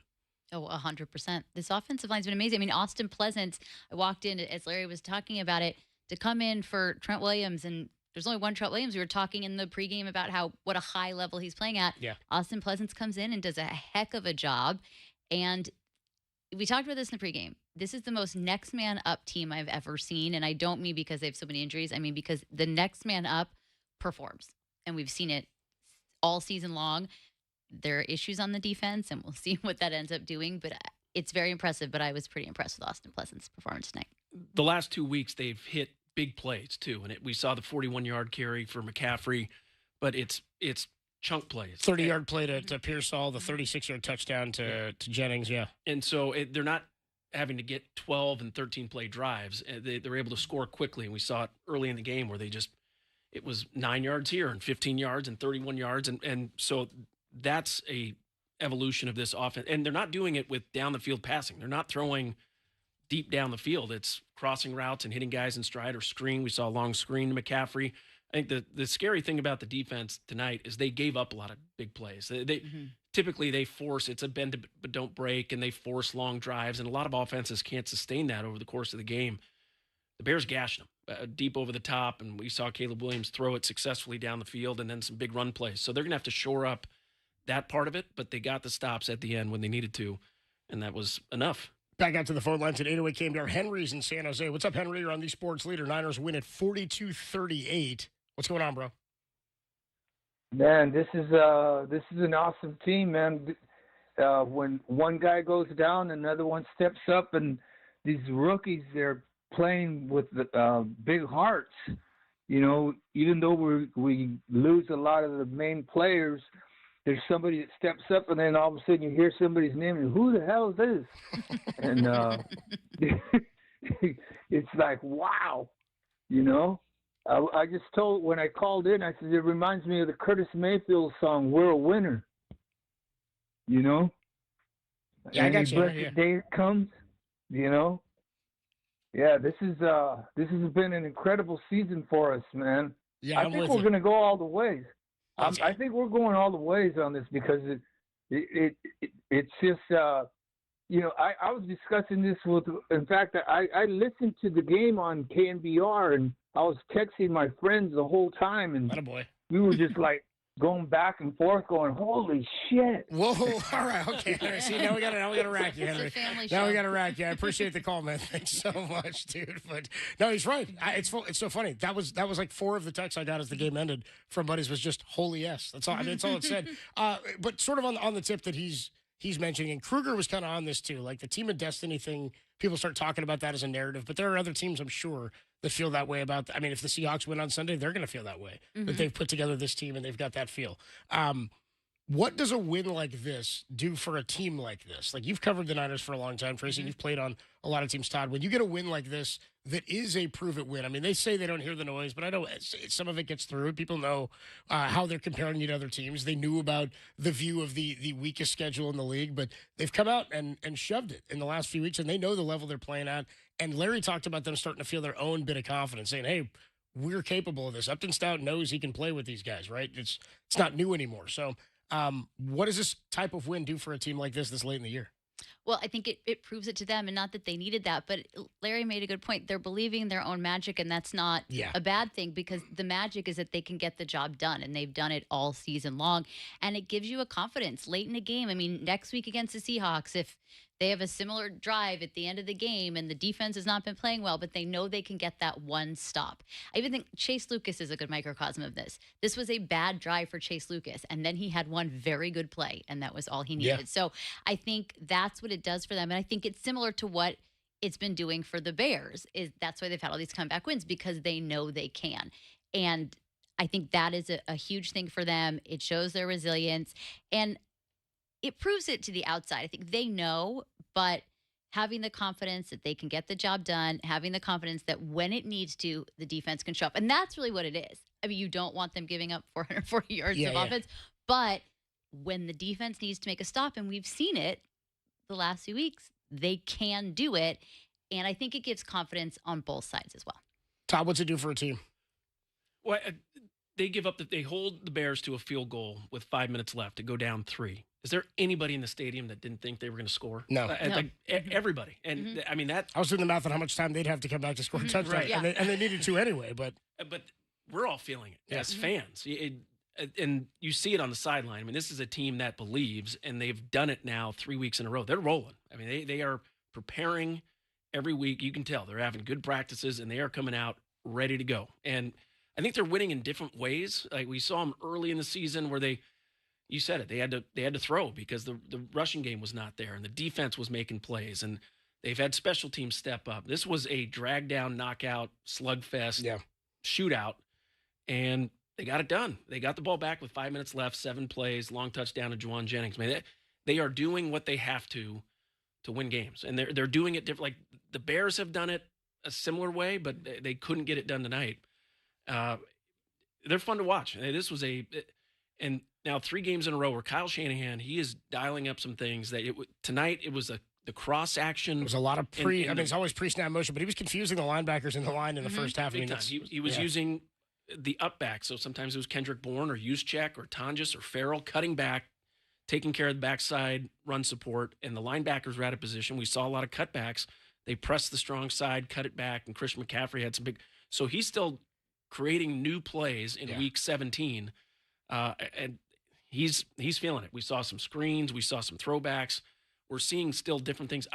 Oh, 100%. This offensive line's been amazing. I mean, Austin Pleasant, I walked in as Larry was talking about it, to come in for Trent Williams, and there's only one Trent Williams. We were talking in the pregame about what a high level he's playing at. Yeah. Austin Pleasant comes in and does a heck of a job. And we talked about this in the pregame. This is the most next man up team I've ever seen. And I don't mean because they have so many injuries. I mean because the next man up performs. And we've seen it all season long. There are issues on the defense, and we'll see what that ends up doing. But it's very impressive. But I was pretty impressed with Austin Pleasant's performance tonight. The last 2 weeks, they've hit big plays too, and we saw the 41-yard carry for McCaffrey, but it's chunk plays. 30-yard play to Pearsall, the 36-yard touchdown to Jennings, yeah. And so they're not having to get 12 and 13 play drives. They're able to score quickly, and we saw it early in the game where it was 9 yards here and 15 yards and 31 yards, and so that's a evolution of this offense. And they're not doing it with down the field passing. They're not throwing deep down the field. It's crossing routes and hitting guys in stride or screen. We saw a long screen to McCaffrey. I think the scary thing about the defense tonight is they gave up a lot of big plays. Typically they force, it's a bend but don't break, and they force long drives, and a lot of offenses can't sustain that over the course of the game. the Bears gashed them deep over the top, and we saw Caleb Williams throw it successfully down the field and then some big run plays. So they're going to have to shore up that part of it, but they got the stops at the end when they needed to, and that was enough. Back out to the phone lines at 808 KNBR. Henry's in San Jose. What's up, Henry? You're on the Sports Leader. Niners win at 42-38. What's going on, bro? Man, this is an awesome team, man. When one guy goes down, another one steps up, and these rookies, they're playing with big hearts. You know, even though we lose a lot of the main players, there's somebody that steps up, and then all of a sudden you hear somebody's name, and who the hell is this? And it's like, wow, you know. I just told, when I called in, I said, it reminds me of the Curtis Mayfield song, "We're a Winner." You know? Yeah, I got you. Blessed day it comes, you know? Yeah, this has been an incredible season for us, man. Yeah, I think we're going to go all the ways. Okay. I think we're going all the ways on this because it's just you know, I was discussing this with. In fact, I listened to the game on KNBR, and I was texting my friends the whole time, and Attaboy. we were just like going back and forth, going, "Holy shit!" Whoa! All right, okay. All right, see, now we got to rack you, It's a Henry. family Now we show. got to rack you. I appreciate the call, man. Thanks so much, dude. But no, he's right. It's so funny. That was like 4 of the texts I got as the game ended from buddies was just "holy yes." That's all. I mean, that's all it said. But sort of on the tip that he's mentioning, and Kruger was kind of on this too, like the team of destiny thing. People start talking about that as a narrative, but there are other teams, I'm sure, that feel that way about. I mean, if the Seahawks win on Sunday, they're going to feel that way. That they've put together this team and they've got that feel. What does a win like this do for a team like this? Like, you've covered the Niners for a long time, Tracy. You've played on a lot of teams, Todd. When you get a win like this, that is a prove-it win. I mean, they say they don't hear the noise, but I know some of it gets through. People know how they're comparing you to other teams. They knew about the view of the weakest schedule in the league, but they've come out and shoved it in the last few weeks, and they know the level they're playing at. And Larry talked about them starting to feel their own bit of confidence, saying, hey, we're capable of this. Upton Stout knows he can play with these guys, right? It's not new anymore. So what does this type of win do for a team like this late in the year? Well, I think it proves it to them, and not that they needed that, but Larry made a good point. They're believing their own magic, and that's not a bad thing, because the magic is that they can get the job done, and they've done it all season long, and it gives you a confidence late in the game. I mean, next week against the Seahawks, if they have a similar drive at the end of the game and the defense has not been playing well, but they know they can get that one stop. I even think Chase Lucas is a good microcosm of this. This was a bad drive for Chase Lucas, and then he had one very good play, and that was all he needed. So I think that's what it does for them, and I think it's similar to what it's been doing for the Bears. Is that's why they've had all these comeback wins, because they know they can. And I think that is a huge thing for them. It shows their resilience, and it proves it to the outside. I think they know, but having the confidence that they can get the job done, having the confidence that when it needs to, the defense can show up. And that's really what it is. I mean, you don't want them giving up 440 yards of offense, but when the defense needs to make a stop, and we've seen it the last few weeks, they can do it. And I think it gives confidence on both sides as well. Todd, what's it do for a team? Well, they they hold the Bears to a field goal with 5 minutes left to go down 3. Is there anybody in the stadium that didn't think they were going to score? No. Like everybody. And I mean, that. I was doing the math on how much time they'd have to come back to score a touchdown, Right. and they needed to anyway. But we're all feeling it as fans. And you see it on the sideline. I mean, this is a team that believes, and they've done it now 3 weeks in a row. They're rolling. I mean, they are preparing every week. You can tell they're having good practices, and they are coming out ready to go. And I think they're winning in different ways. Like, we saw them early in the season where you said it, they had to throw because the rushing game was not there, and the defense was making plays, and they've had special teams step up. This was a drag down, knockout, slugfest, shootout, and they got it done. They got the ball back with 5 minutes left, 7 plays, long touchdown to Juwan Jennings. I mean, they are doing what they have to win games, and they're doing it different. Like, the Bears have done it a similar way, but they couldn't get it done tonight. They're fun to watch. This was and now 3 games in a row where Kyle Shanahan, he is dialing up some things that tonight it was the cross action. It was a lot of it's always pre-snap motion, but he was confusing the linebackers in the line in the first half. Big time. He was using the up back. So sometimes it was Kendrick Bourne or Juszczyk or Tonjes or Farrell cutting back, taking care of the backside run support, and the linebackers were out of position. We saw a lot of cutbacks. They pressed the strong side, cut it back, and Christian McCaffrey had some big. So he's still creating new plays in week 17, and he's feeling it. We saw some screens, we saw some throwbacks. We're seeing still different things.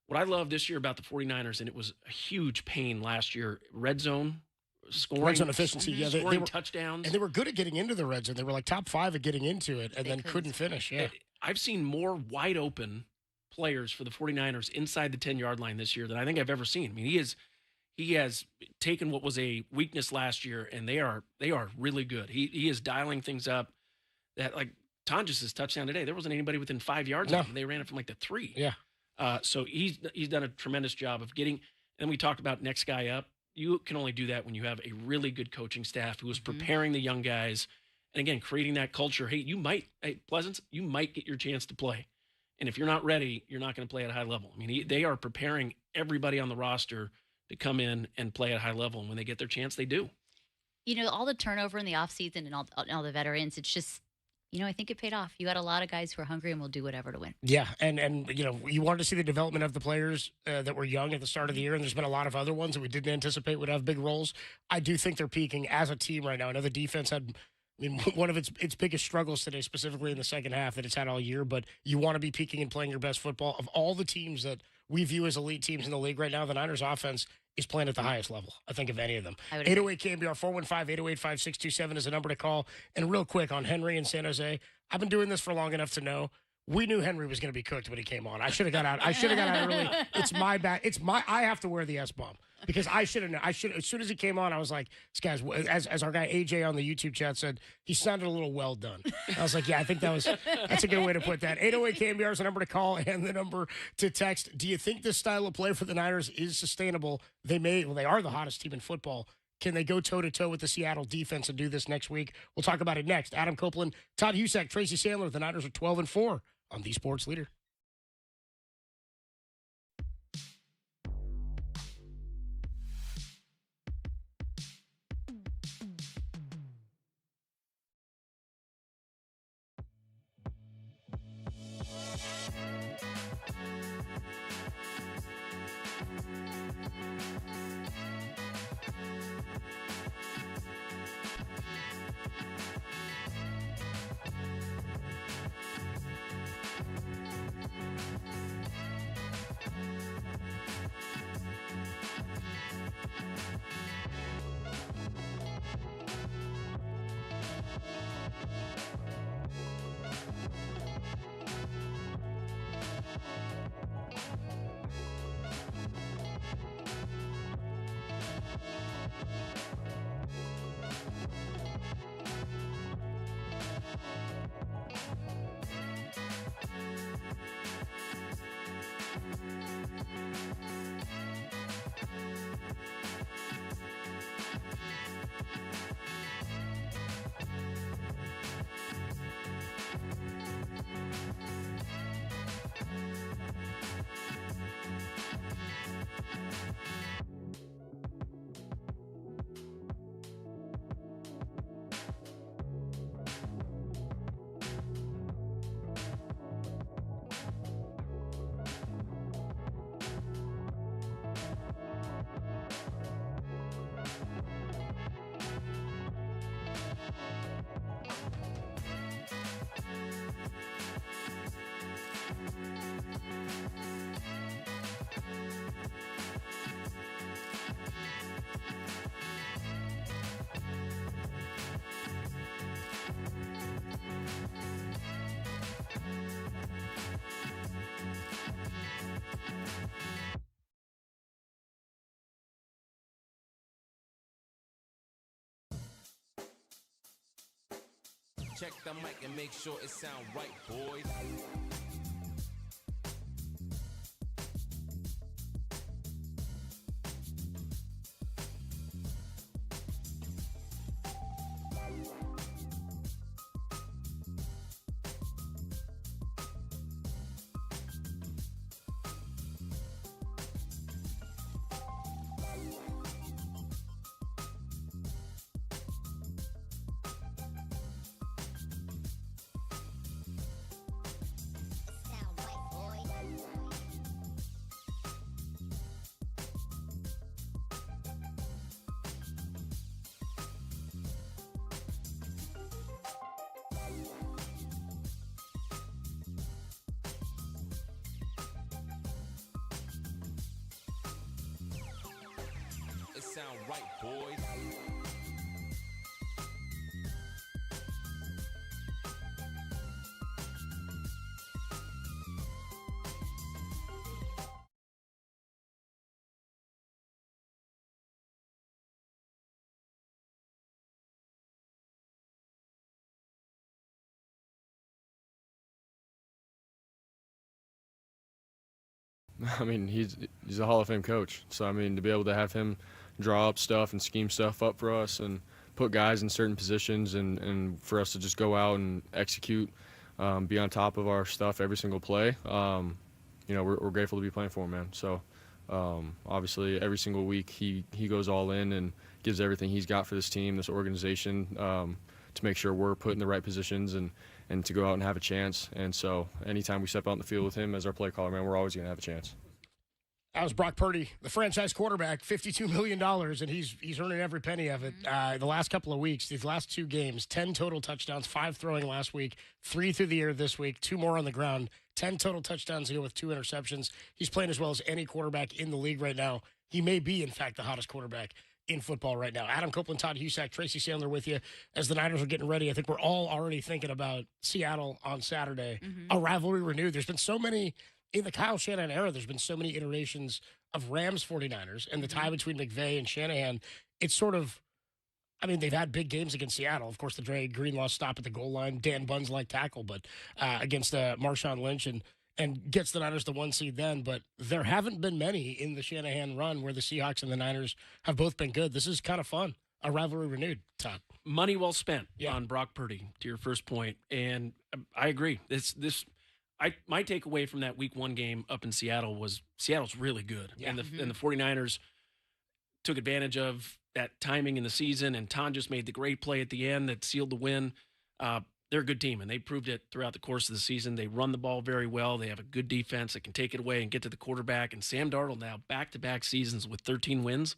What I love this year about the 49ers, and it was a huge pain last year, red zone scoring, red zone efficiency. Yeah, they were touchdowns, and they were good at getting into the red zone. They were like top 5 at getting into it, and then couldn't finish. Yeah, I've seen more wide open players for the 49ers inside the 10-yard line this year than I think I've ever seen. I mean, he has taken what was a weakness last year, and they are really good. He is dialing things up. That, like Tonjes's touchdown today, there wasn't anybody within 5 yards of him. They ran it from like the 3. Yeah. So he's done a tremendous job of getting. And we talked about next guy up. You can only do that when you have a really good coaching staff who is preparing the young guys, and again creating that culture. Hey, Pleasance, you might get your chance to play. And if you're not ready, you're not going to play at a high level. I mean, they are preparing everybody on the roster to come in and play at a high level. And when they get their chance, they do. You know, all the turnover in the offseason and all the veterans, it's just, you know, I think it paid off. You got a lot of guys who are hungry and will do whatever to win. Yeah, and you know, you wanted to see the development of the players that were young at the start of the year, and there's been a lot of other ones that we didn't anticipate would have big roles. I do think they're peaking as a team right now. I know the defense had one of its biggest struggles today, specifically in the second half, that it's had all year. But you want to be peaking and playing your best football. Of all the teams that we view as elite teams in the league right now, the Niners offense is playing at the highest level, I think, of any of them. 808 KNBR 415-808-5627 is the number to call. And real quick on Henry and San Jose, I've been doing this for long enough to know we knew Henry was going to be cooked when he came on. I should have got out. Early. It's my bad. I have to wear the S-bomb. Because I should have known. As soon as he came on, I was like, this guy's, as our guy AJ on the YouTube chat said, he sounded a little well done. I was like, yeah, I think that's a good way to put that. 808 KNBR is the number to call and the number to text. Do you think this style of play for the Niners is sustainable? They are the hottest team in football. Can they go toe-to-toe with the Seattle defense and do this next week? We'll talk about it next. Adam Copeland, Todd Husak, Tracy Sandler. The Niners are 12-4 on the Sports Leader. Check the mic and make sure it sound right, boys. sound right, boys. I mean, he's a Hall of Fame coach. So, I mean, to be able to have him draw up stuff and scheme stuff up for us and put guys in certain positions and for us to just go out and execute, be on top of our stuff every single play, we're grateful to be playing for him, man. So, obviously, every single week he goes all in and gives everything he's got for this team, this organization, to make sure we're put in the right positions and to go out and have a chance. And so anytime we step out in the field with him as our play caller, man, we're always going to have a chance. That was Brock Purdy, the franchise quarterback, $52 million, and he's earning every penny of it. The last couple of weeks, these last 2 games, 10 total touchdowns, 5 throwing last week, 3 through the air this week, 2 more on the ground, 10 total touchdowns to go with 2 interceptions. He's playing as well as any quarterback in the league right now. He may be, in fact, the hottest quarterback in football right now. Adam Copeland, Todd Husak, Tracy Sandler with you as the Niners are getting ready. I think we're all already thinking about Seattle on Saturday. A rivalry renewed. There's been so many, in the Kyle Shanahan era, there's been so many iterations of Rams 49ers and the tie between McVay and Shanahan. It's sort of, I mean, they've had big games against Seattle. Of course, the Dre Greenlaw stop at the goal line, Dan Bunn's like tackle, but against Marshawn Lynch and gets the Niners the 1 seed then. But there haven't been many in the Shanahan run where the Seahawks and the Niners have both been good. This is kind of fun. A rivalry renewed, Todd. Money well spent on Brock Purdy, to your first point. And I agree. My takeaway from that week 1 game up in Seattle was Seattle's really good. Yeah. And the 49ers took advantage of that timing in the season, and Ton just made the great play at the end that sealed the win. They're a good team, and they proved it throughout the course of the season. They run the ball very well. They have a good defense that can take it away and get to the quarterback. And Sam Darnold now back-to-back seasons with 13 wins.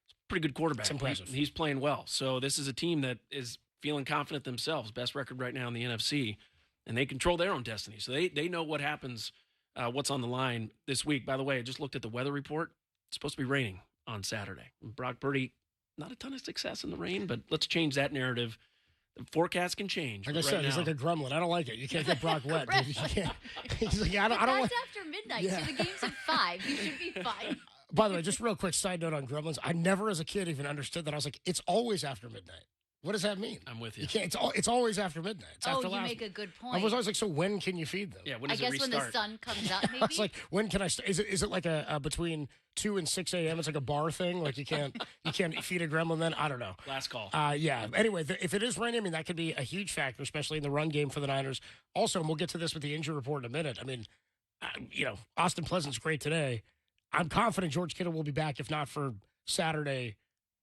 It's a pretty good quarterback. It's impressive. He's playing well. So this is a team that is feeling confident themselves. Best record right now in the NFC, and they control their own destiny. So they know what happens, what's on the line this week. By the way, I just looked at the weather report. It's supposed to be raining on Saturday. Brock Purdy, not a ton of success in the rain, but let's change that narrative. The forecast can change. Like I said, he's like a gremlin. I don't like it. You can't get Brock wet. Dude. You can't. He's like, I don't like. That's after midnight, so the game's at 5. You should be fine. By the way, just real quick side note on gremlins. I never, as a kid, even understood that. I was like, it's always after midnight. What does that mean? I'm with you. You can't. It's always after midnight. It's after you make a good point. I was always like, so when can you feed them? Yeah, when I does guess it when restart? the sun comes up, maybe. It's like, when can I? Is it like a between 2 and 6 a.m.? It's like a bar thing. Like you can't feed a gremlin then. I don't know. Last call. Yeah. Anyway, if it is raining, I mean that could be a huge factor, especially in the run game for the Niners. Also, and we'll get to this with the injury report in a minute. I mean, Austin Pleasant's great today. I'm confident George Kittle will be back, if not for Saturday,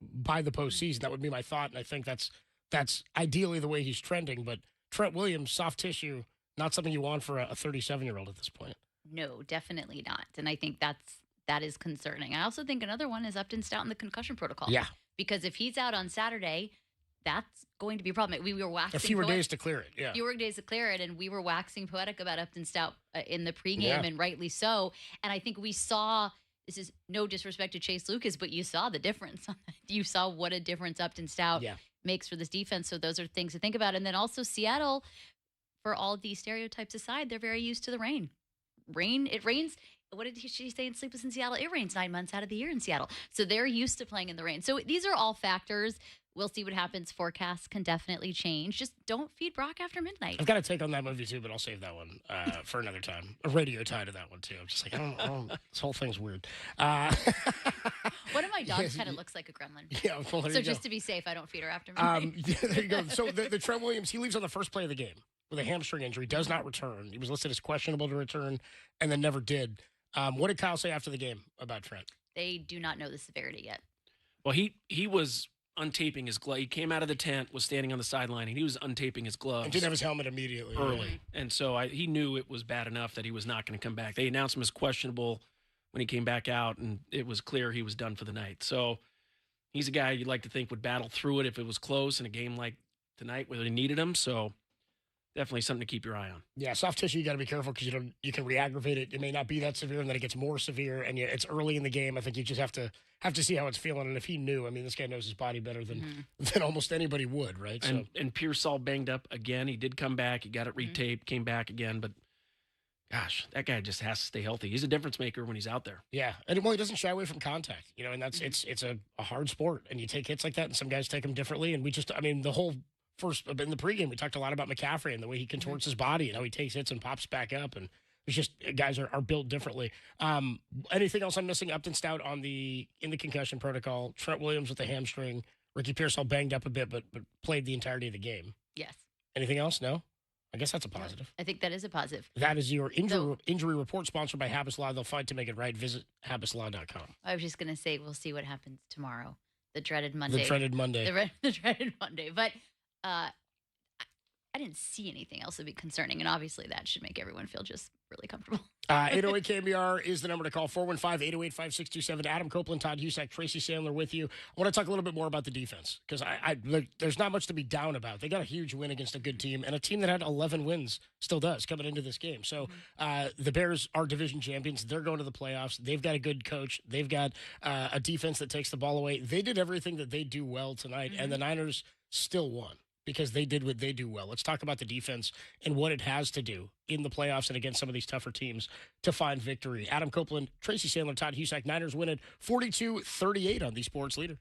by the postseason. That would be my thought, and I think that's ideally the way he's trending. But Trent Williams, soft tissue, not something you want for a 37-year-old at this point. No, definitely not. And I think that is concerning. I also think another one is Upton Stout in the concussion protocol. Yeah. Because if he's out on Saturday, that's going to be a problem. We were waxing a fewer days to clear it. Yeah. Fewer days to clear it, and we were waxing poetic about Upton Stout in the pregame, and rightly so. And I think we saw. This is no disrespect to Chase Lucas, but you saw the difference. You saw what a difference Upton Stout makes for this defense. So those are things to think about. And then also Seattle, for all these stereotypes aside, they're very used to the rain. It rains. What did she say in Sleepless in Seattle? It rains 9 months out of the year in Seattle. So they're used to playing in the rain. So these are all factors. We'll see what happens. Forecasts can definitely change. Just don't feed Brock after midnight. I've got to take on that movie too, but I'll save that one for another time. A radio tie to that one too. I'm just like, I don't this whole thing's weird. One of my dogs kind of looks like a gremlin. Yeah, well, so just to be safe, I don't feed her after midnight. There you go. So the Trent Williams, he leaves on the first play of the game with a hamstring injury, does not return. He was listed as questionable to return and then never did. What did Kyle say after the game about Trent? They do not know the severity yet. Well, he was untaping his glove. He came out of the tent, was standing on the sideline, and he was untaping his gloves. And didn't have his helmet immediately. Early. And so he knew it was bad enough that he was not going to come back. They announced him as questionable when he came back out, and it was clear he was done for the night. So he's a guy you'd like to think would battle through it if it was close in a game like tonight where they needed him. So definitely something to keep your eye on. Yeah, soft tissue, you got to be careful because you can re-aggravate it. It may not be that severe, and then it gets more severe, and it's early in the game. I think you just have to see how it's feeling. And if he knew, I mean, this guy knows his body better than almost anybody would, right? And Pearsall banged up again. He did come back. He got it retaped, came back again, but gosh, that guy just has to stay healthy. He's a difference maker when he's out there. Yeah, and he doesn't shy away from contact, and that's it's a hard sport, and you take hits like that, and some guys take them differently, and the whole first in the pregame we talked a lot about McCaffrey and the way he contorts his body and how he takes hits and pops back up, and it's just guys are built differently. Anything else I'm missing? Upton Stout in the concussion protocol. Trent Williams with the hamstring. Ricky Pearsall banged up a bit, but played the entirety of the game. Yes. Anything else? No. I guess that's a positive. I think that is a positive. That is your injury report sponsored by Habas Law. They'll fight to make it right. Visit habaslaw.com. I was just going to say, we'll see what happens tomorrow. The dreaded Monday. The dreaded Monday. The dreaded Monday. But I didn't see anything else that would be concerning. And obviously that should make everyone feel just really comfortable. 808 KNBR is the number to call. 415-808-5627. Adam Copeland, Todd Husak, Tracy Sandler with you. I want to talk a little bit more about the defense because there's not much to be down about. They got a huge win against a good team and a team that had 11 wins still does coming into this game. So the Bears are division champions. They're going to the playoffs. They've got a good coach. They've got a defense that takes the ball away. They did everything that they do well tonight, and the Niners still won because they did what they do well. Let's talk about the defense and what it has to do in the playoffs and against some of these tougher teams to find victory. Adam Copeland, Tracy Sandler, Todd Husak. Niners win it 42-38 on the Sports Leader.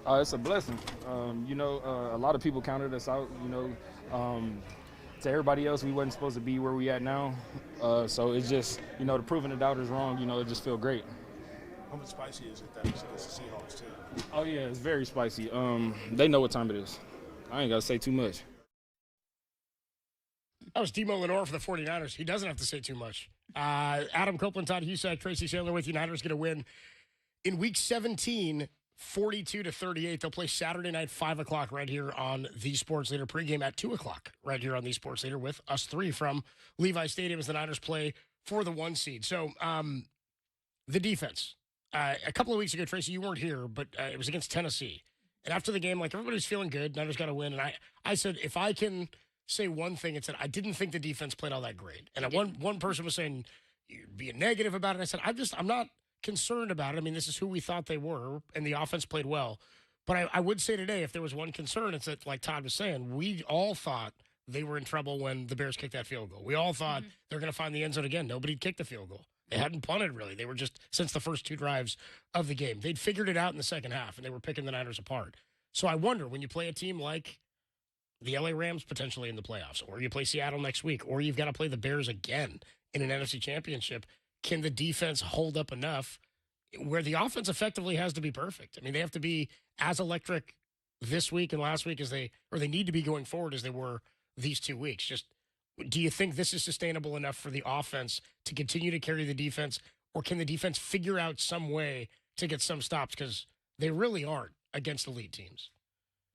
It's a blessing. A lot of people counted us out. To everybody else, we wasn't supposed to be where we at now. So it's just, the proving the doubters wrong. It just feel great. How much spicy is it that it's against the Seahawks too? Oh yeah, it's very spicy. They know what time it is. I ain't gotta say too much. That was Demo Lenore for the 49ers. He doesn't have to say too much. Adam Copeland, Todd Husak, Tracy Sandler with you. Niners going to win in Week 17, 42-38. They'll play Saturday night, 5 o'clock right here on The Sports Leader. Pregame at 2 o'clock right here on The Sports Leader with us three from Levi Stadium as the Niners play for the 1 seed. So the defense. A couple of weeks ago, Tracy, you weren't here, but it was against Tennessee. And after the game, everybody's feeling good. Niners got to win. And I said, if I can say one thing, it's that I didn't think the defense played all that great. And one person was saying, you're being negative about it. I said, I'm not concerned about it. I mean, this is who we thought they were, and the offense played well. But I would say today, if there was one concern, it's that, like Todd was saying, we all thought they were in trouble when the Bears kicked that field goal. We all thought they're going to find the end zone again. Nobody kicked the field goal. They hadn't punted, really. They were just, since the first 2 drives of the game, they'd figured it out in the second half, and they were picking the Niners apart. So I wonder, when you play a team like the LA Rams potentially in the playoffs, or you play Seattle next week, or you've got to play the Bears again in an NFC championship, can the defense hold up enough where the offense effectively has to be perfect? I mean, they have to be as electric this week and last week they need to be going forward as they were these 2 weeks. Just, do you think this is sustainable enough for the offense to continue to carry the defense, or can the defense figure out some way to get some stops? Because they really aren't against elite teams.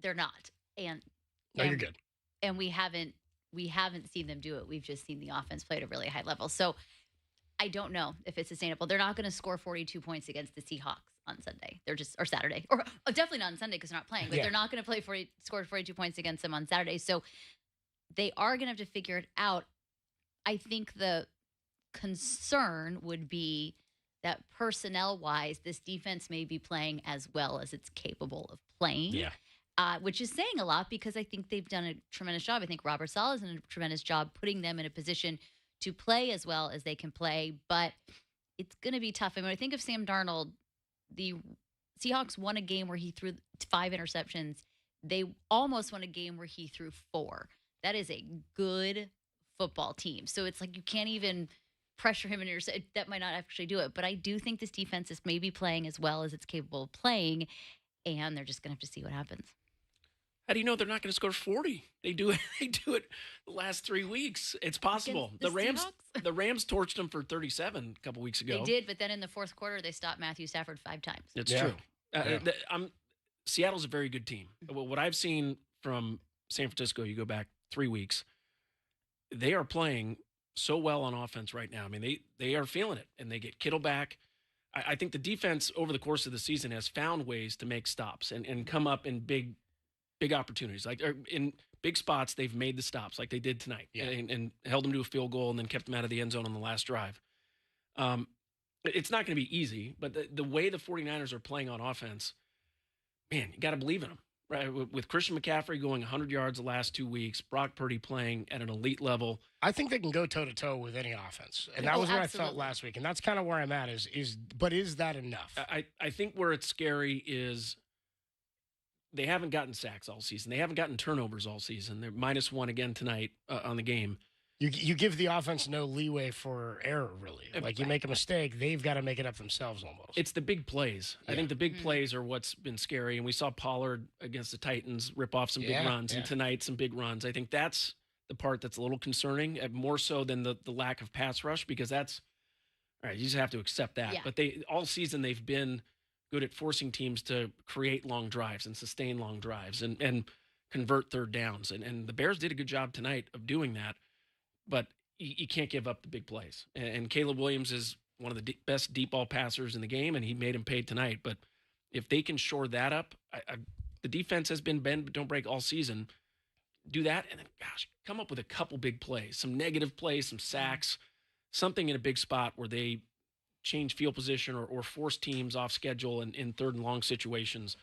They're not. No, you're good. And we haven't seen them do it. We've just seen the offense play at a really high level. So I don't know if it's sustainable. They're not going to score 42 points against the Seahawks on Sunday. Or Saturday. Or definitely not on Sunday because they're not playing. But they're not going to score 42 points against them on Saturday. So they are going to have to figure it out. I think the concern would be that personnel-wise, this defense may be playing as well as it's capable of playing. Yeah. Which is saying a lot because I think they've done a tremendous job. I think Robert Saleh has done a tremendous job putting them in a position to play as well as they can play. But it's going to be tough. I mean, I think of Sam Darnold, the Seahawks won a game where he threw 5 interceptions. They almost won a game where he threw 4. That is a good football team. So it's like you can't even pressure him in that might not actually do it. But I do think this defense is maybe playing as well as it's capable of playing, and they're just going to have to see what happens. How do you know they're not going to score 40? They do it. They do it the last 3 weeks. It's possible. The Rams torched them for 37 a couple weeks ago. They did, but then in the fourth quarter, they stopped Matthew Stafford 5 times. It's true. Seattle's a very good team. Well, what I've seen from San Francisco, you go back 3 weeks, they are playing so well on offense right now. I mean, they are feeling it, and they get Kittle back. I think the defense over the course of the season has found ways to make stops and come up in big opportunities. Like in big spots, they've made the stops like they did tonight and held them to a field goal and then kept them out of the end zone on the last drive. It's not going to be easy, but the way the 49ers are playing on offense, man, you got to believe in them. Right, with Christian McCaffrey going 100 yards the last 2 weeks, Brock Purdy playing at an elite level. I think they can go toe-to-toe with any offense. And that was what I felt last week. And that's kind of where I'm at but is that enough? I think where it's scary is they haven't gotten sacks all season. They haven't gotten turnovers all season. They're -1 again tonight on the game. You give the offense no leeway for error, really. Like, you make a mistake, they've got to make it up themselves almost. It's the big plays. Yeah. I think the big plays are what's been scary. And we saw Pollard against the Titans rip off some big runs, and tonight some big runs. I think that's the part that's a little concerning, more so than the lack of pass rush, because that's all right. You just have to accept that. Yeah. But all season they've been good at forcing teams to create long drives and sustain long drives and convert third downs. And the Bears did a good job tonight of doing that. But you can't give up the big plays. And Caleb Williams is one of the best deep ball passers in the game, and he made him pay tonight. But if they can shore that up, the defense has been bend but don't break all season. Do that, and then, come up with a couple big plays, some negative plays, some sacks, something in a big spot where they change field position or force teams off schedule in third and long situations.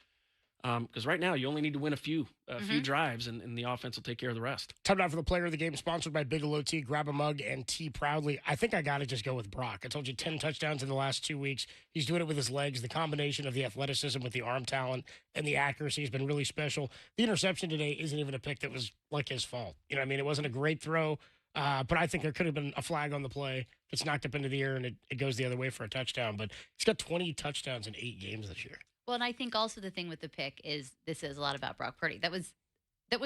Because right now you only need to win a few drives, and the offense will take care of the rest. Time now for the player of the game, sponsored by Bigelow Tea. Grab a mug and tea proudly. I think I got to just go with Brock. I told you 10 touchdowns in the last 2 weeks. He's doing it with his legs. The combination of the athleticism with the arm talent and the accuracy has been really special. The interception today isn't even a pick that was like his fault. You know what I mean? It wasn't a great throw, but I think there could have been a flag on the play. It's knocked up into the air, and it goes the other way for a touchdown. But he's got 20 touchdowns in 8 games this year. Well, and I think also the thing with the pick is this says a lot about Brock Purdy. That was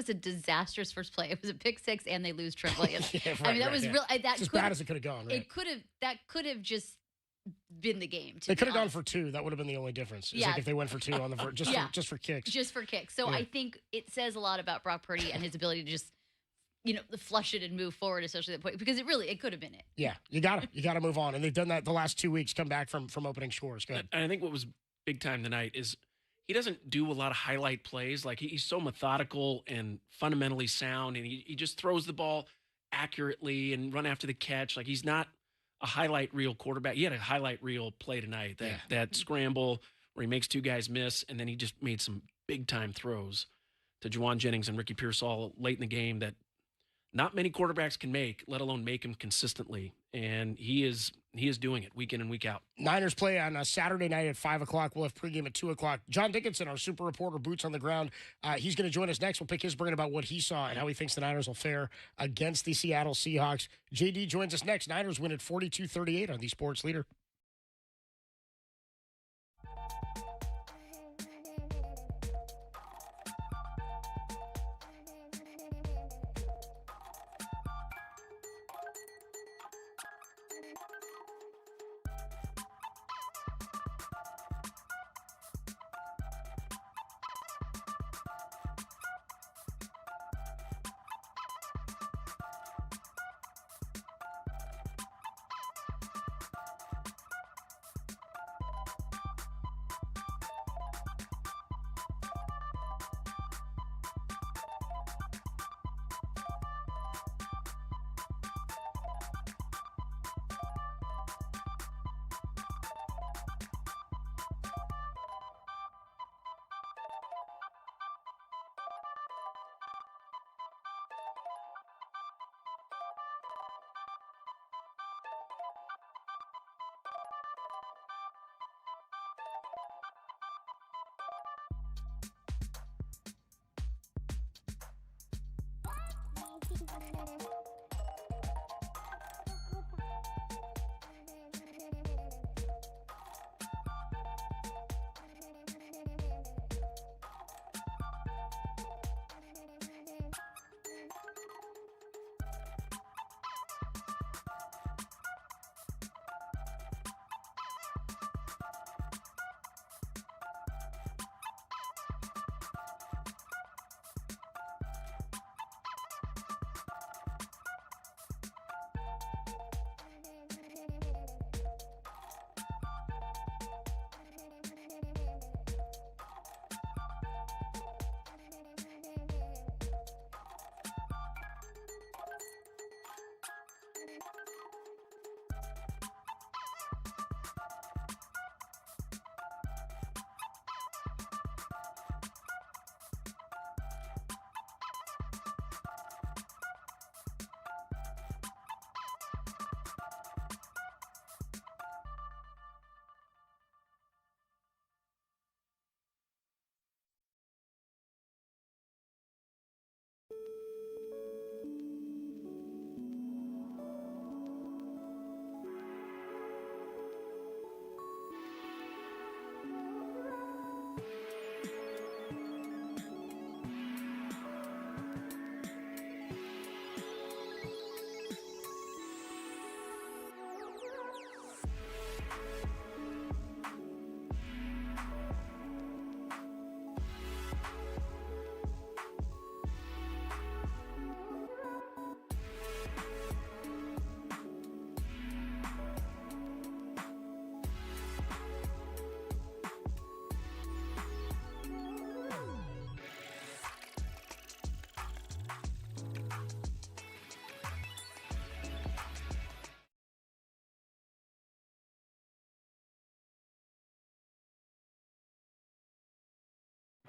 a disastrous first play. It was a pick six, and they lose Trent Williams. I mean, that was real. That as bad as it could have gone. Right? That could have just been the game. They could have gone for 2. That would have been the only difference. Like if they went for 2 on the just for kicks. Just for kicks. So I think it says a lot about Brock Purdy and his ability to just flush it and move forward, especially at that point, because it could have been it. Yeah, you gotta move on, and they've done that the last 2 weeks. Come back from opening scores. Go ahead. And I think what was big time tonight is he doesn't do a lot of highlight plays. Like he's so methodical and fundamentally sound, and he just throws the ball accurately and run after the catch. Like he's not a highlight reel quarterback. He had a highlight reel play tonight, that scramble where he makes 2 guys miss, and then he just made some big time throws to Juwan Jennings and Ricky Pearsall late in the game that not many quarterbacks can make, let alone make them consistently. And he is doing it week in and week out. Niners play on a Saturday night at 5 o'clock. We'll have pregame at 2 o'clock. John Dickinson, our super reporter, boots on the ground. He's going to join us next. We'll pick his brain about what he saw and how he thinks the Niners will fare against the Seattle Seahawks. JD joins us next. Niners win at 42-38 on the Sports Leader.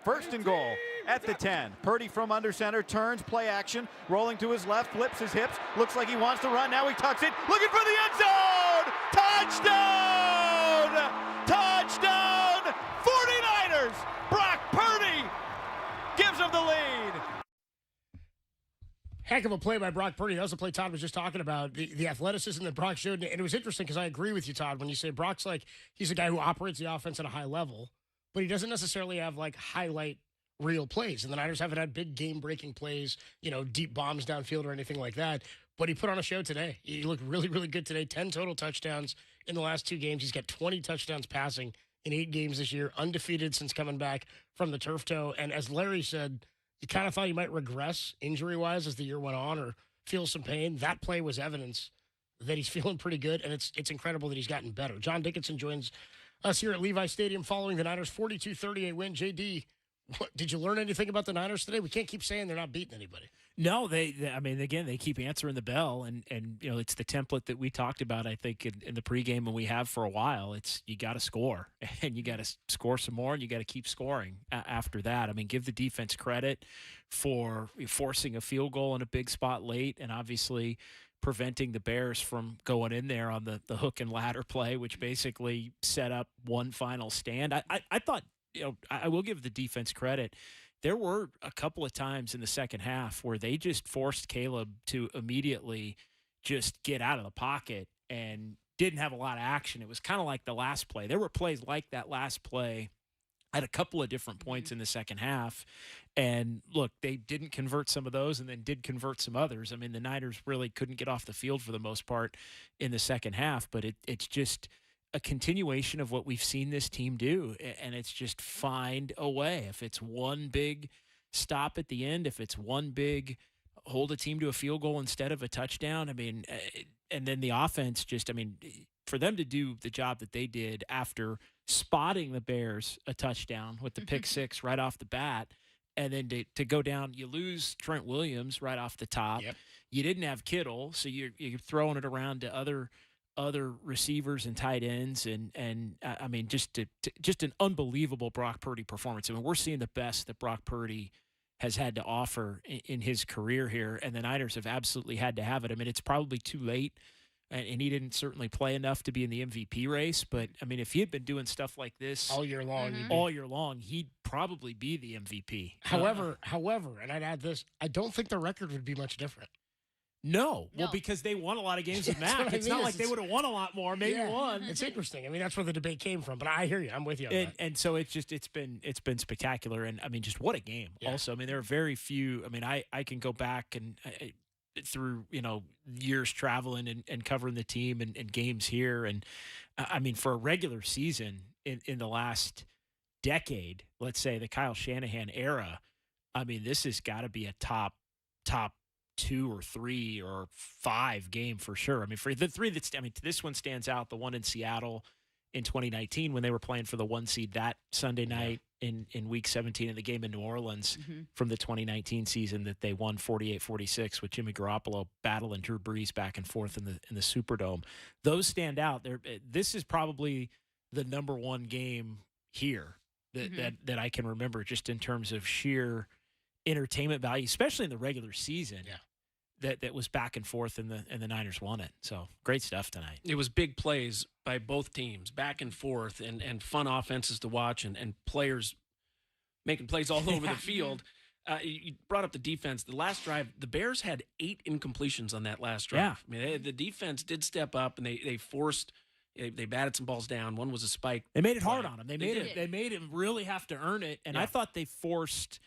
First and goal at the 10. Purdy from under center, turns, play action, rolling to his left, flips his hips, looks like he wants to run, now he tucks it, looking for the end zone! Touchdown! Touchdown! 49ers! Brock Purdy gives him the lead. Heck of a play by Brock Purdy. That was the play Todd was just talking about, the athleticism that Brock showed. And it was interesting because I agree with you, Todd, when you say Brock's like, he's a guy who operates the offense at a high level, but he doesn't necessarily have like highlight real plays. And the Niners haven't had big game-breaking plays, deep bombs downfield or anything like that. But he put on a show today. He looked really, really good today. 10 total touchdowns in the last 2 games. He's got 20 touchdowns passing in 8 games this year, undefeated since coming back from the turf toe. And as Larry said, you kind of thought he might regress injury-wise as the year went on or feel some pain. That play was evidence that he's feeling pretty good, and it's incredible that he's gotten better. John Dickinson joins us here at Levi Stadium following the Niners' 42-38 win. JD, did you learn anything about the Niners today? We can't keep saying they're not beating anybody. No, I mean, again, they keep answering the bell, and it's the template that we talked about, I think, in the pregame, and we have for a while. It's you got to score, and you got to score some more, and you got to keep scoring after that. I mean, give the defense credit for forcing a field goal in a big spot late, and obviously preventing the Bears from going in there on the hook and ladder play, which basically set up one final stand. I thought, I will give the defense credit. There were a couple of times in the second half where they just forced Caleb to immediately just get out of the pocket and didn't have a lot of action. It was kind of like the last play. There were plays like that last play at a couple of different points in the second half. And look, they didn't convert some of those and then did convert some others. I mean, the Niners really couldn't get off the field for the most part in the second half, but it's just a continuation of what we've seen this team do, and it's just find a way. If it's one big stop at the end, if it's one big hold a team to a field goal instead of a touchdown, I mean, and then the offense just, I mean, for them to do the job that they did after spotting the Bears a touchdown with the pick six right off the bat, and then to go down, you lose Trent Williams right off the top. Yep. You didn't have Kittle, so you're throwing it around to other receivers and tight ends, and I mean, just an unbelievable Brock Purdy performance. I mean, we're seeing the best that Brock Purdy has had to offer in his career here, and the Niners have absolutely had to have it. I mean, it's probably too late, and he didn't certainly play enough to be in the MVP race, but I mean, if he had been doing stuff like this all year long, he'd probably be the MVP. However, and I'd add this, I don't think the record would be much different. No. Well, because they won a lot of games with Mac. It's not like they would have won a lot more, maybe one. It's interesting. I mean, that's where the debate came from. But I hear you. I'm with you on that. And so it's been spectacular. And I mean, just what a game. Yeah. Also, I mean, there are very few. I mean, I can go back and through years traveling and covering the team and games here. And I mean, for a regular season in the last decade, let's say the Kyle Shanahan era, I mean, this has got to be a top 2 or 3 or 5 game for sure. I mean, for the 3 this one stands out, the one in Seattle in 2019 when they were playing for the 1 seed that Sunday night in week 17, and the game in New Orleans from the 2019 season that they won 48-46 with Jimmy Garoppolo battling Drew Brees back and forth in the Superdome. Those stand out. This is probably the number one game here that I can remember, just in terms of sheer entertainment value, especially in the regular season. Yeah. That was back and forth, and the Niners won it. So great stuff tonight. It was big plays by both teams, back and forth, and fun offenses to watch, and players making plays all over the field. You brought up the defense. The last drive, the Bears had 8 incompletions on that last drive. Yeah. I mean, the defense did step up, and they forced. They batted some balls down. One was a spike. They made it hard on him. They made him really have to earn it. And I thought they forced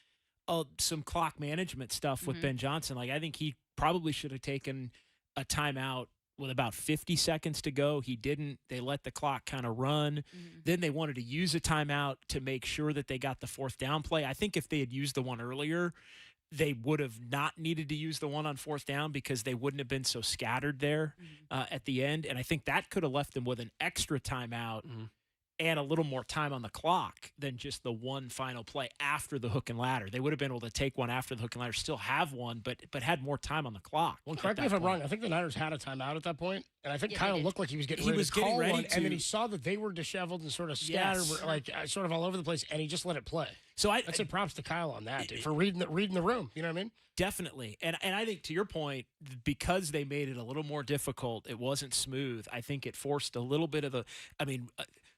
some clock management stuff with Ben Johnson. Like, I think he probably should have taken a timeout with about 50 seconds to go. He didn't. They let the clock kind of run. Then they wanted to use a timeout to make sure that they got the 4th down play. I think if they had used the one earlier, they would have not needed to use the one on 4th down because they wouldn't have been so scattered there at the end. And I think that could have left them with an extra timeout and a little more time on the clock than just the one final play after the hook and ladder. They would have been able to take one after the hook and ladder, still have one, but had more time on the clock. Well, correct me if I'm wrong. I think the Niners had a timeout at that point, and I think Kyle looked like he was getting ready to call one, and then he saw that they were disheveled and sort of scattered, like sort of all over the place, and he just let it play. So I'd say props to Kyle on that, dude, for reading the room. You know what I mean? Definitely. And I think to your point, because they made it a little more difficult, it wasn't smooth. I think it forced a little bit of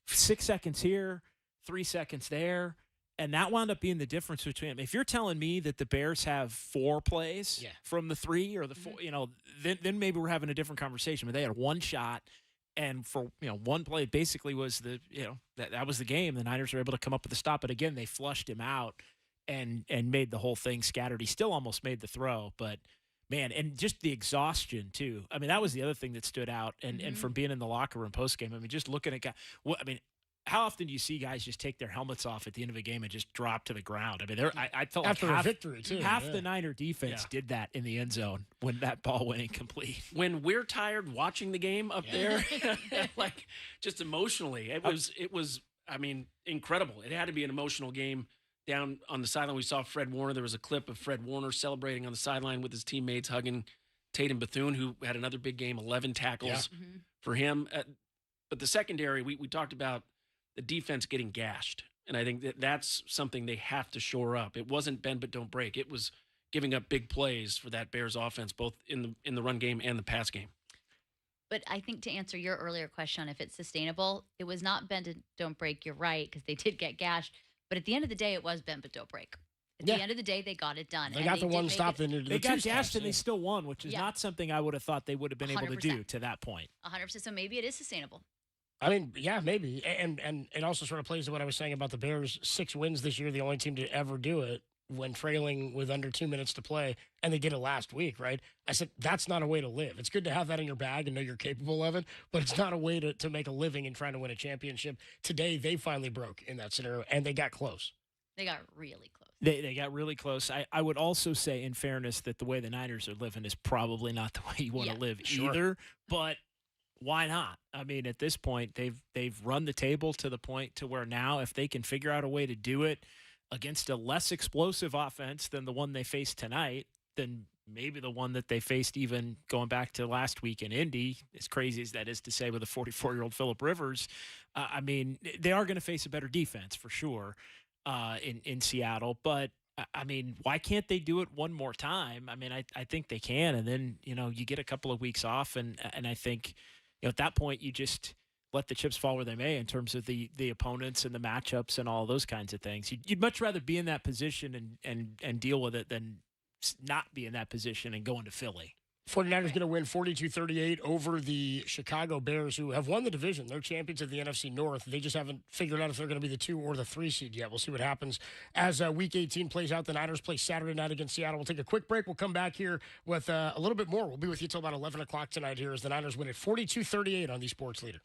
6 seconds here, 3 seconds there. And that wound up being the difference between them. If you're telling me that the Bears have 4 plays from the 3 or the 4, then maybe we're having a different conversation. But they had one shot, and for one play basically was that was the game. The Niners were able to come up with a stop, but again they flushed him out and made the whole thing scattered. He still almost made the throw, but man, and just the exhaustion too. I mean, that was the other thing that stood out. And from being in the locker room post game, I mean, just looking at guys. How often do you see guys just take their helmets off at the end of a game and just drop to the ground? I mean, I felt after like a victory too. Half the Niner defense did that in the end zone when that ball went incomplete. When we're tired watching the game up there, like just emotionally, it was. I mean, incredible. It had to be an emotional game down on the sideline. We saw Fred Warner. There was a clip of Fred Warner celebrating on the sideline with his teammates, hugging Tatum Bethune, who had another big game, 11 tackles for him. But the secondary, we talked about the defense getting gashed. And I think that's something they have to shore up. It wasn't bend but don't break. It was giving up big plays for that Bears offense, both in the run game and the pass game. But I think to answer your earlier question on if it's sustainable, it was not bend and don't break. You're right, because they did get gashed. But at the end of the day, it was bend but don't break. At the end of the day, they got it done. They got the one stop. They got gashed and they still won, which is not something I would have thought they would have been able to do to that point. 100%. So maybe it is sustainable. I mean, yeah, maybe. And it also sort of plays to what I was saying about the Bears' 6 wins this year, the only team to ever do it when trailing with under 2 minutes to play, and they did it last week, right? I said, that's not a way to live. It's good to have that in your bag and know you're capable of it, but it's not a way to make a living in trying to win a championship. Today, they finally broke in that scenario, and they got close. They got really close. They got really close. I would also say, in fairness, that the way the Niners are living is probably not the way you want to live either, but why not? I mean, at this point, they've run the table to the point to where now if they can figure out a way to do it against a less explosive offense than the one they faced tonight, then maybe the one that they faced even going back to last week in Indy, as crazy as that is to say with a 44-year-old Phillip Rivers, I mean, they are going to face a better defense for sure in Seattle. But, I mean, why can't they do it one more time? I mean, I think they can. And then, you get a couple of weeks off, and I think – at that point, you just let the chips fall where they may in terms of the opponents and the matchups and all those kinds of things. You'd much rather be in that position and deal with it than not be in that position and go into Philly. 49ers going to win 42-38 over the Chicago Bears, who have won the division. They're champions of the NFC North. They just haven't figured out if they're going to be the 2 or the 3 seed yet. We'll see what happens as Week 18 plays out. The Niners play Saturday night against Seattle. We'll take a quick break. We'll come back here with a little bit more. We'll be with you till about 11 o'clock tonight here as the Niners win at 42-38 on the Sports Leader.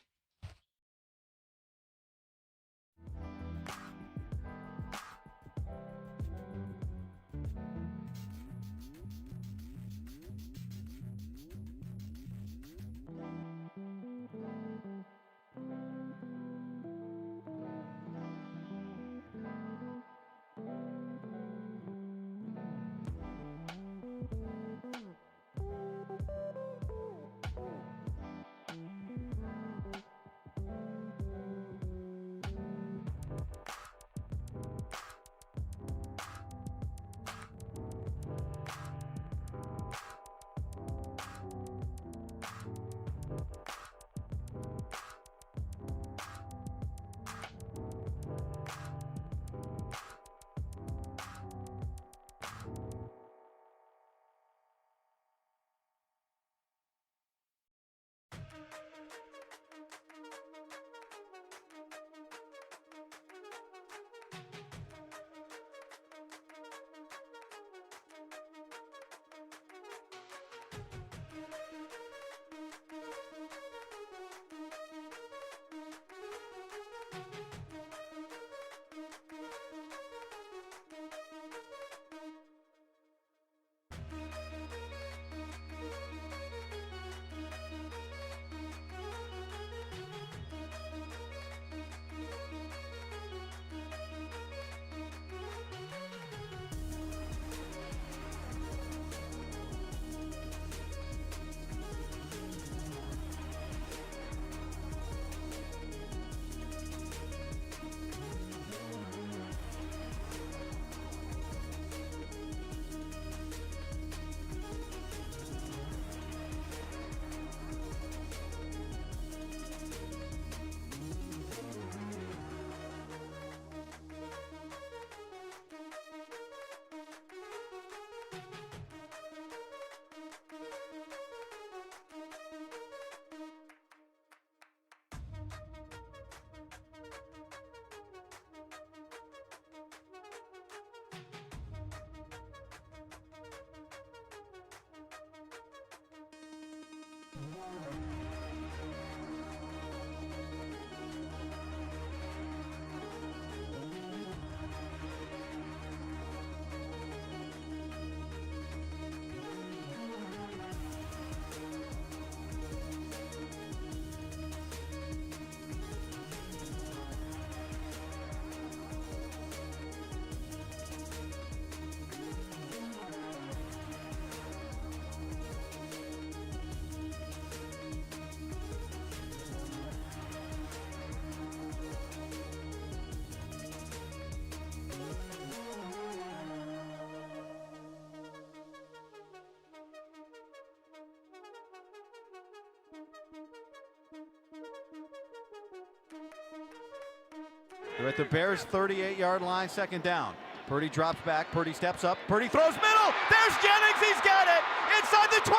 They're at the Bears' 38-yard line, second down. Purdy drops back. Purdy steps up. Purdy throws middle. There's Jennings. He's got it. Inside the 20,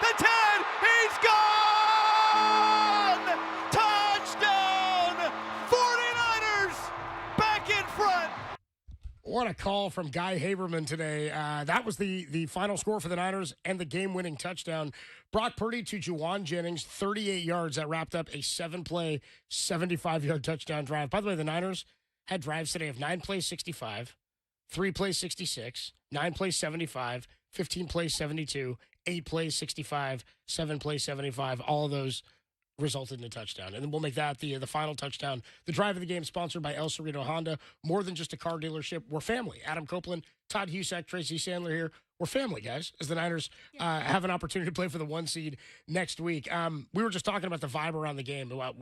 the 10. He's gone! Touchdown! 49ers back in front. What a call from Guy Haberman today. That was the final score for the Niners and the game-winning touchdown. Brock Purdy to Juwan Jennings, 38 yards. That wrapped up a 7-play, 75-yard touchdown drive. By the way, the Niners had drives today of 9 plays, 65, 3 plays, 66, 9 plays, 75, 15 plays, 72, 8 plays, 65, 7 plays, 75. All of those resulted in a touchdown. And then we'll make that the final touchdown. The drive of the game sponsored by El Cerrito Honda. More than just a car dealership. We're family. Adam Copeland, Todd Husak, Tracy Sandler here. We're family, guys, as the Niners have an opportunity to play for the 1 seed next week. We were just talking about the vibe around the game. About,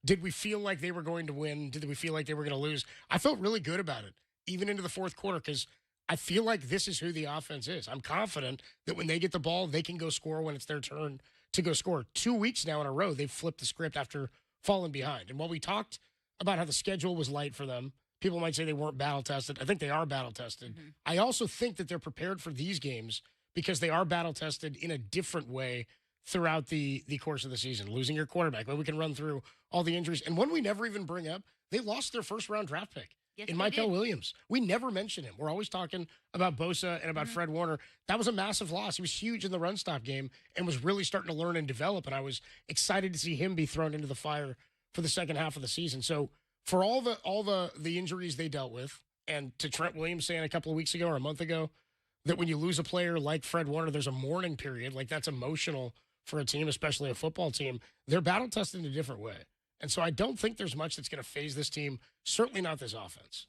did we feel like they were going to win? Did we feel like they were going to lose? I felt really good about it, even into the fourth quarter, because I feel like this is who the offense is. I'm confident that when they get the ball, they can go score when it's their turn to go score. 2 weeks now in a row, they've flipped the script after falling behind. And while we talked about how the schedule was light for them, people might say they weren't battle-tested. I think they are battle-tested. Mm-hmm. I also think that they're prepared for these games because they are battle-tested in a different way throughout the course of the season. Losing your quarterback. Maybe we can run through all the injuries. And one we never even bring up, they lost their first-round draft pick. Yes, in Michael Williams. We never mention him. We're always talking about Bosa and about Fred Warner. That was a massive loss. He was huge in the run stop game and was really starting to learn and develop. And I was excited to see him be thrown into the fire for the second half of the season. So for all the injuries they dealt with, and to Trent Williams saying a couple of weeks ago or a month ago that when you lose a player like Fred Warner, there's a mourning period. Like, that's emotional for a team, especially a football team. They're battle tested in a different way. And so I don't think there's much that's going to phase this team, certainly not this offense.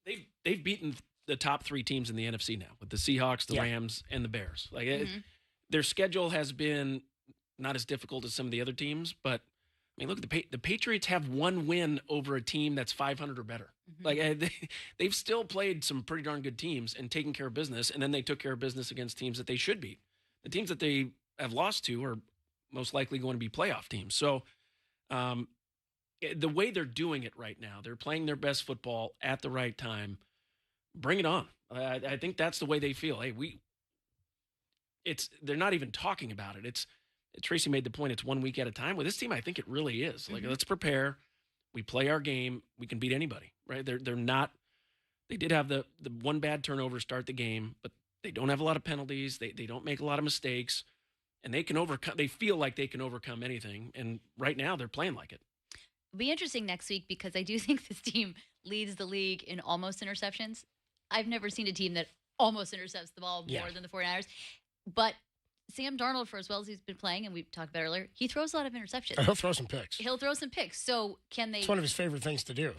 They've beaten the top 3 teams in the NFC now, with the Seahawks, the Rams, and the Bears. Like their schedule has been not as difficult as some of the other teams, but I mean, look, the Patriots have 1 win over a team that's 500 or better. Like they've still played some pretty darn good teams and taken care of business, and then they took care of business against teams that they should beat. The teams that they have lost to are most likely going to be playoff teams. So the way they're doing it right now, they're playing their best football at the right time. Bring it on. I think that's the way they feel. Hey, they're not even talking about it. Tracy made the point, it's 1 week at a time. With this team, I think it really is. Like, let's prepare. We play our game. We can beat anybody, right? They're not. They did have the one bad turnover start the game, but they don't have a lot of penalties. They don't make a lot of mistakes. And they can overcome. They feel like they can overcome anything. And right now, they're playing like it. It'll be interesting next week because I do think this team leads the league in almost interceptions. I've never seen a team that almost intercepts the ball more than the 49ers. But Sam Darnold, for as well as he's been playing, and we talked about earlier, he throws a lot of interceptions. He'll throw some picks. So can they? It's one of his favorite things to do.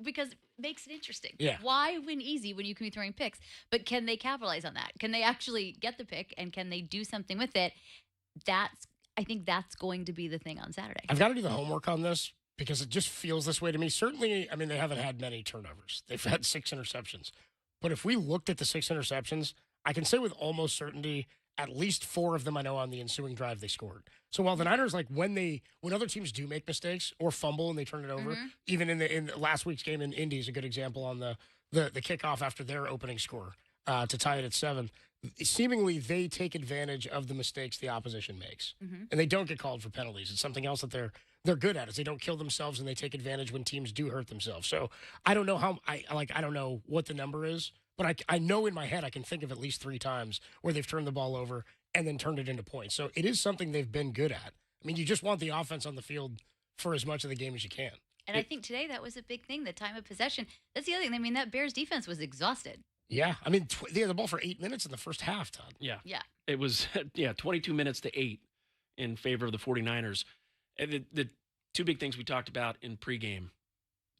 Because it makes it interesting. Yeah. Why win easy when you can be throwing picks? But can they capitalize on that? Can they actually get the pick, and can they do something with it? I think that's going to be the thing on Saturday. I've got to do the homework on this because it just feels this way to me. Certainly, I mean, they haven't had many turnovers. They've had 6 interceptions. But if we looked at the 6 interceptions, I can say with almost certainty at least 4 of them I know on the ensuing drive they scored. So while the Niners, like when other teams do make mistakes or fumble and they turn it over, even in last week's game in Indy is a good example on the kickoff after their opening score to tie it at 7. Seemingly they take advantage of the mistakes the opposition makes, and they don't get called for penalties. It's something else that they're good at. Is they don't kill themselves and they take advantage when teams do hurt themselves. So I don't know I don't know what the number is, but I know in my head I can think of at least 3 times where they've turned the ball over and then turned it into points. So it is something they've been good at. I mean, you just want the offense on the field for as much of the game as you can. And I think today that was a big thing, the time of possession. That's the other thing. I mean, that Bears defense was exhausted. Yeah. I mean, they had the ball for 8 minutes in the first half, Todd. Yeah. Yeah. It was, 22 minutes to 8 in favor of the 49ers. And the two big things we talked about in pregame: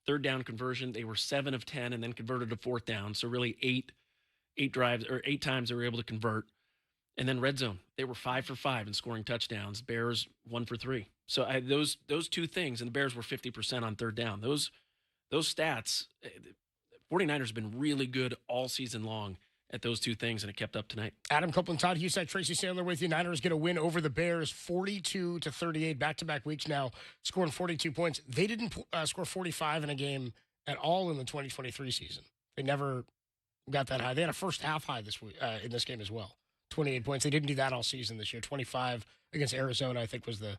third down conversion. They were 7 of 10 and then converted to fourth down. So really eight drives, or 8 times they were able to convert. And then red zone, they were 5 for 5 in scoring touchdowns. Bears 1 for 3. So those two things, and the Bears were 50% on third down. Those stats, 49ers have been really good all season long at those two things, and it kept up tonight. Adam Copeland, Todd Husak, Tracy Sandler with you. Niners get a win over the Bears, 42-38, back-to-back weeks now, scoring 42 points. They didn't score 45 in a game at all in the 2023 season. They never got that high. They had a first half high this week in this game as well, 28 points. They didn't do that all season this year. 25 against Arizona, I think, was the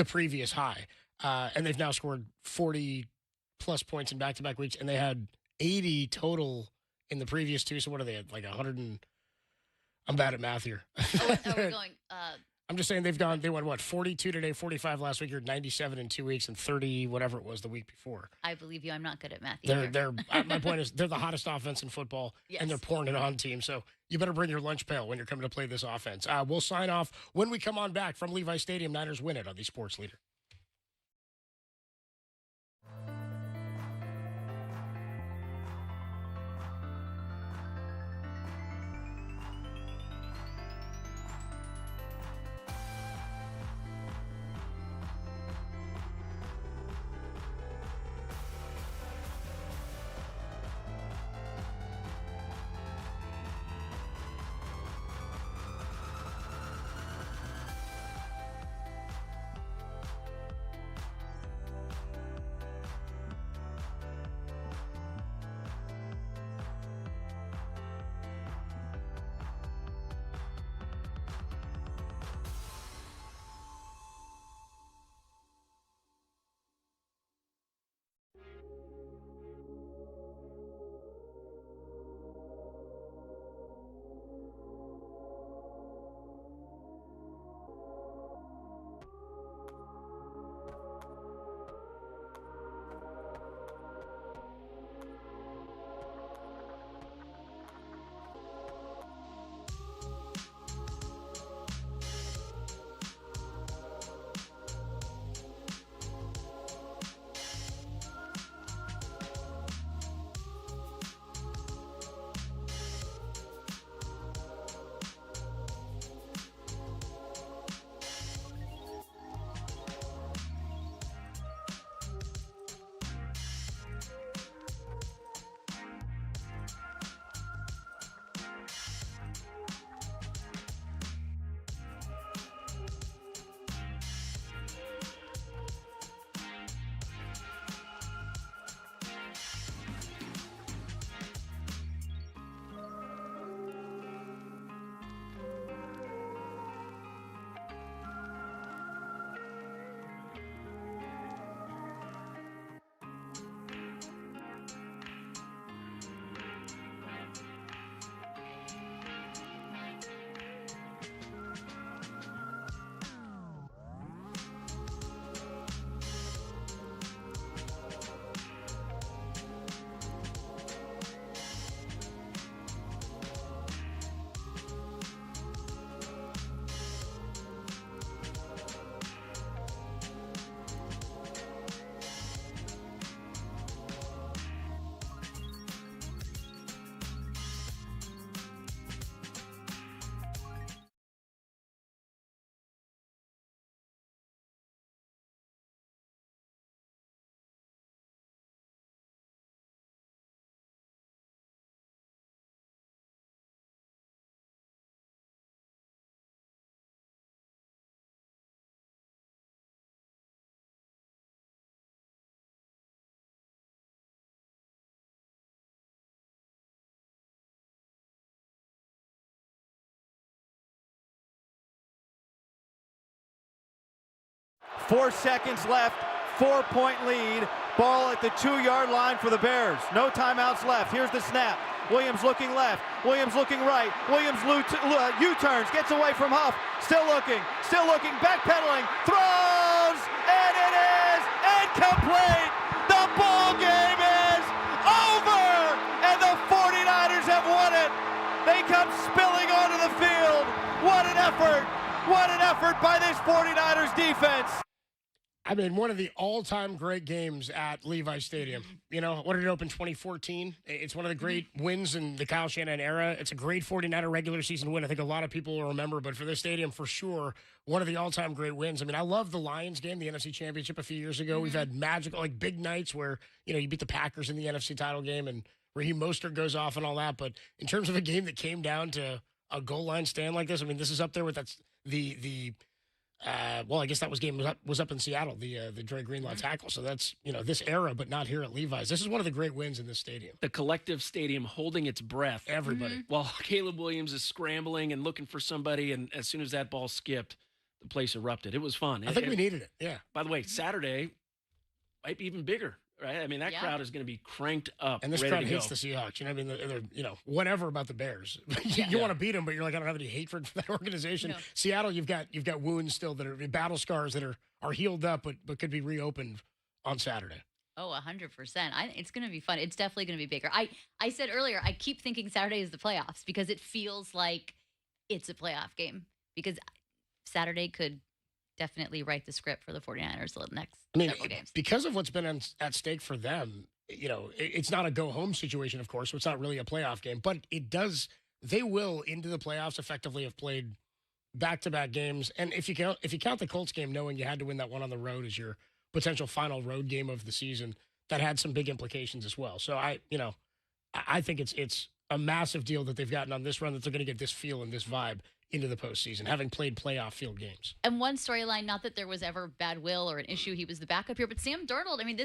previous high. And they've now scored 40-plus points in back-to-back weeks, and they had 80 total in the previous two. So what are they at? Like 100 and I'm bad at math here. We're going. I'm just saying they won what, 42 today, 45 last week, or 97 in 2 weeks, and 30 whatever it was the week before. I believe you. I'm not good at math either. They're my point is they're the hottest offense in football, Yes. and they're pouring it on teams. So you better bring your lunch pail when you're coming to play this offense. We'll sign off when we come on back from Levi Stadium. Niners win it on the Sports Leader. Four seconds left, 4-point lead. Ball at the 2-yard line for the Bears. No timeouts left. Here's the snap. Williams looking left. Williams looking right. Williams U-turns, gets away from Huff. Still looking, backpedaling, throws, and it is incomplete. The ball game is over, and the 49ers have won it. They come spilling onto the field. What an effort. What an effort by this 49ers defense. I mean, one of the all-time great games at Levi Stadium. You know, what did it open, 2014? It's one of the great wins in the Kyle Shanahan era. It's a great 49er regular season win. I think a lot of people will remember, but for this stadium, for sure, one of the all-time great wins. I mean, I love the Lions game, the NFC Championship a few years ago. We've had magical, like, big nights where, you know, you beat the Packers in the NFC title game and Raheem Mostert goes off and all that. But in terms of a game that came down to a goal line stand like this, I mean, this is up there with well, I guess that was up in Seattle, the Dre Greenlaw tackle. So that's, you know, this era, but not here at Levi's. This is one of the great wins in this stadium. The collective stadium holding its breath. Everybody. While Caleb Williams is scrambling and looking for somebody, and as soon as that ball skipped, the place erupted. It was fun. I think we needed it, yeah. By the way, Saturday might be even bigger, right? I mean, that crowd is going to be cranked up. And this ready crowd to hates go. the Seahawks. You know, I mean, they're you know, whatever about the Bears. You want to beat them, but you're like, I don't have any hatred for that organization. No. Seattle, you've got wounds still that are battle scars that are healed up, but could be reopened on Saturday. Oh, 100%. It's going to be fun. It's definitely going to be bigger. I said earlier, I keep thinking Saturday is the playoffs because it feels like it's a playoff game, because Saturday could definitely write the script for the 49ers the next several games. Because of what's been at stake for them, you know, it's not a go-home situation, of course, so it's not really a playoff game, but they will, into the playoffs, effectively have played back-to-back games. And if you count the Colts game, knowing you had to win that one on the road as your potential final road game of the season, that had some big implications as well. So I think it's a massive deal that they've gotten on this run, that they're going to get this feel and this vibe into the postseason, having played playoff field games. And one storyline, not that there was ever bad will or an issue, he was the backup here, but Sam Darnold, I mean,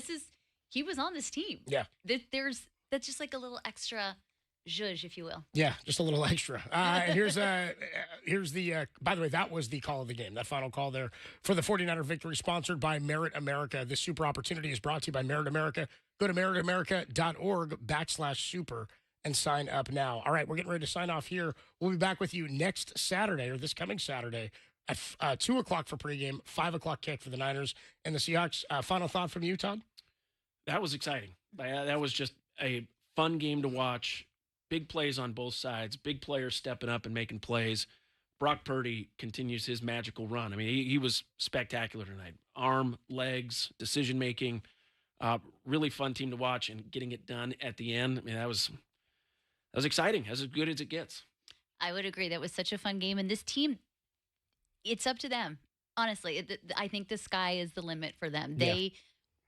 he was on this team. Yeah. That's just like a little extra zhuzh, if you will. Yeah, just a little extra. Here's the, by the way, that was the call of the game, that final call there for the 49er victory, sponsored by Merit America. This super opportunity is brought to you by Merit America. Go to meritamerica.org/super and sign up now. All right, we're getting ready to sign off here. We'll be back with you next Saturday, or this coming Saturday, at 2 o'clock for pregame, 5 o'clock kick for the Niners and the Seahawks. Final thought from you, Todd? That was exciting. That was just a fun game to watch. Big plays on both sides, big players stepping up and making plays. Brock Purdy continues his magical run. I mean, he was spectacular tonight. Arm, legs, decision-making. Really fun team to watch, and getting it done at the end. I mean, that was exciting, as good as it gets. I would agree. That was such a fun game. And this team, it's up to them. Honestly, I think the sky is the limit for them. They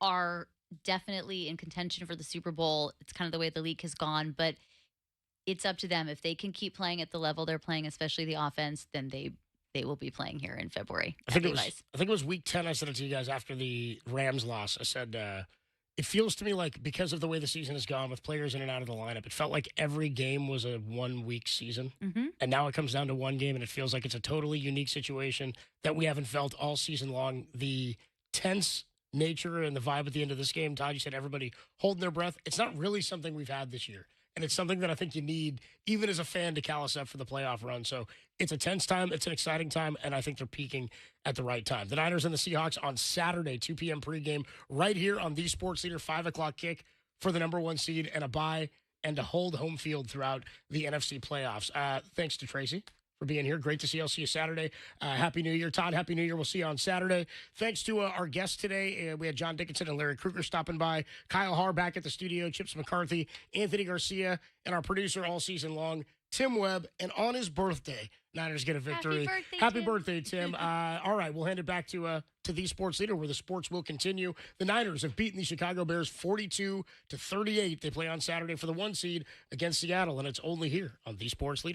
are definitely in contention for the Super Bowl. It's kind of the way the league has gone, but it's up to them. If they can keep playing at the level they're playing, especially the offense, then they will be playing here in February. I think it was week 10. I said it to you guys after the Rams loss. I said, it feels to me like, because of the way the season has gone with players in and out of the lineup, it felt like every game was a 1 week season. Mm-hmm. And now it comes down to one game, and it feels like it's a totally unique situation that we haven't felt all season long. The tense nature and the vibe at the end of this game, Todd, you said everybody holding their breath. It's not really something we've had this year. And it's something that I think you need, even as a fan, to callous up for the playoff run. So it's a tense time. It's an exciting time. And I think they're peaking at the right time. The Niners and the Seahawks on Saturday, 2 p.m. pregame, right here on the Sports Leader, 5 o'clock kick for the number 1 seed and a bye and to hold home field throughout the NFC playoffs. Thanks to Tracy for being here. Great to see you. I'll see you Saturday. Happy New Year, Todd. Happy New Year. We'll see you on Saturday. Thanks to our guests today. We had John Dickinson and Larry Kruger stopping by. Kyle Haar back at the studio. Chips McCarthy, Anthony Garcia, and our producer all season long, Tim Webb. And on his birthday, Niners get a victory. Happy birthday, Tim. All right, we'll hand it back to the Sports Leader, where the sports will continue. The Niners have beaten the Chicago Bears 42-38. They play on Saturday for the 1 seed against Seattle, and it's only here on the Sports Leader.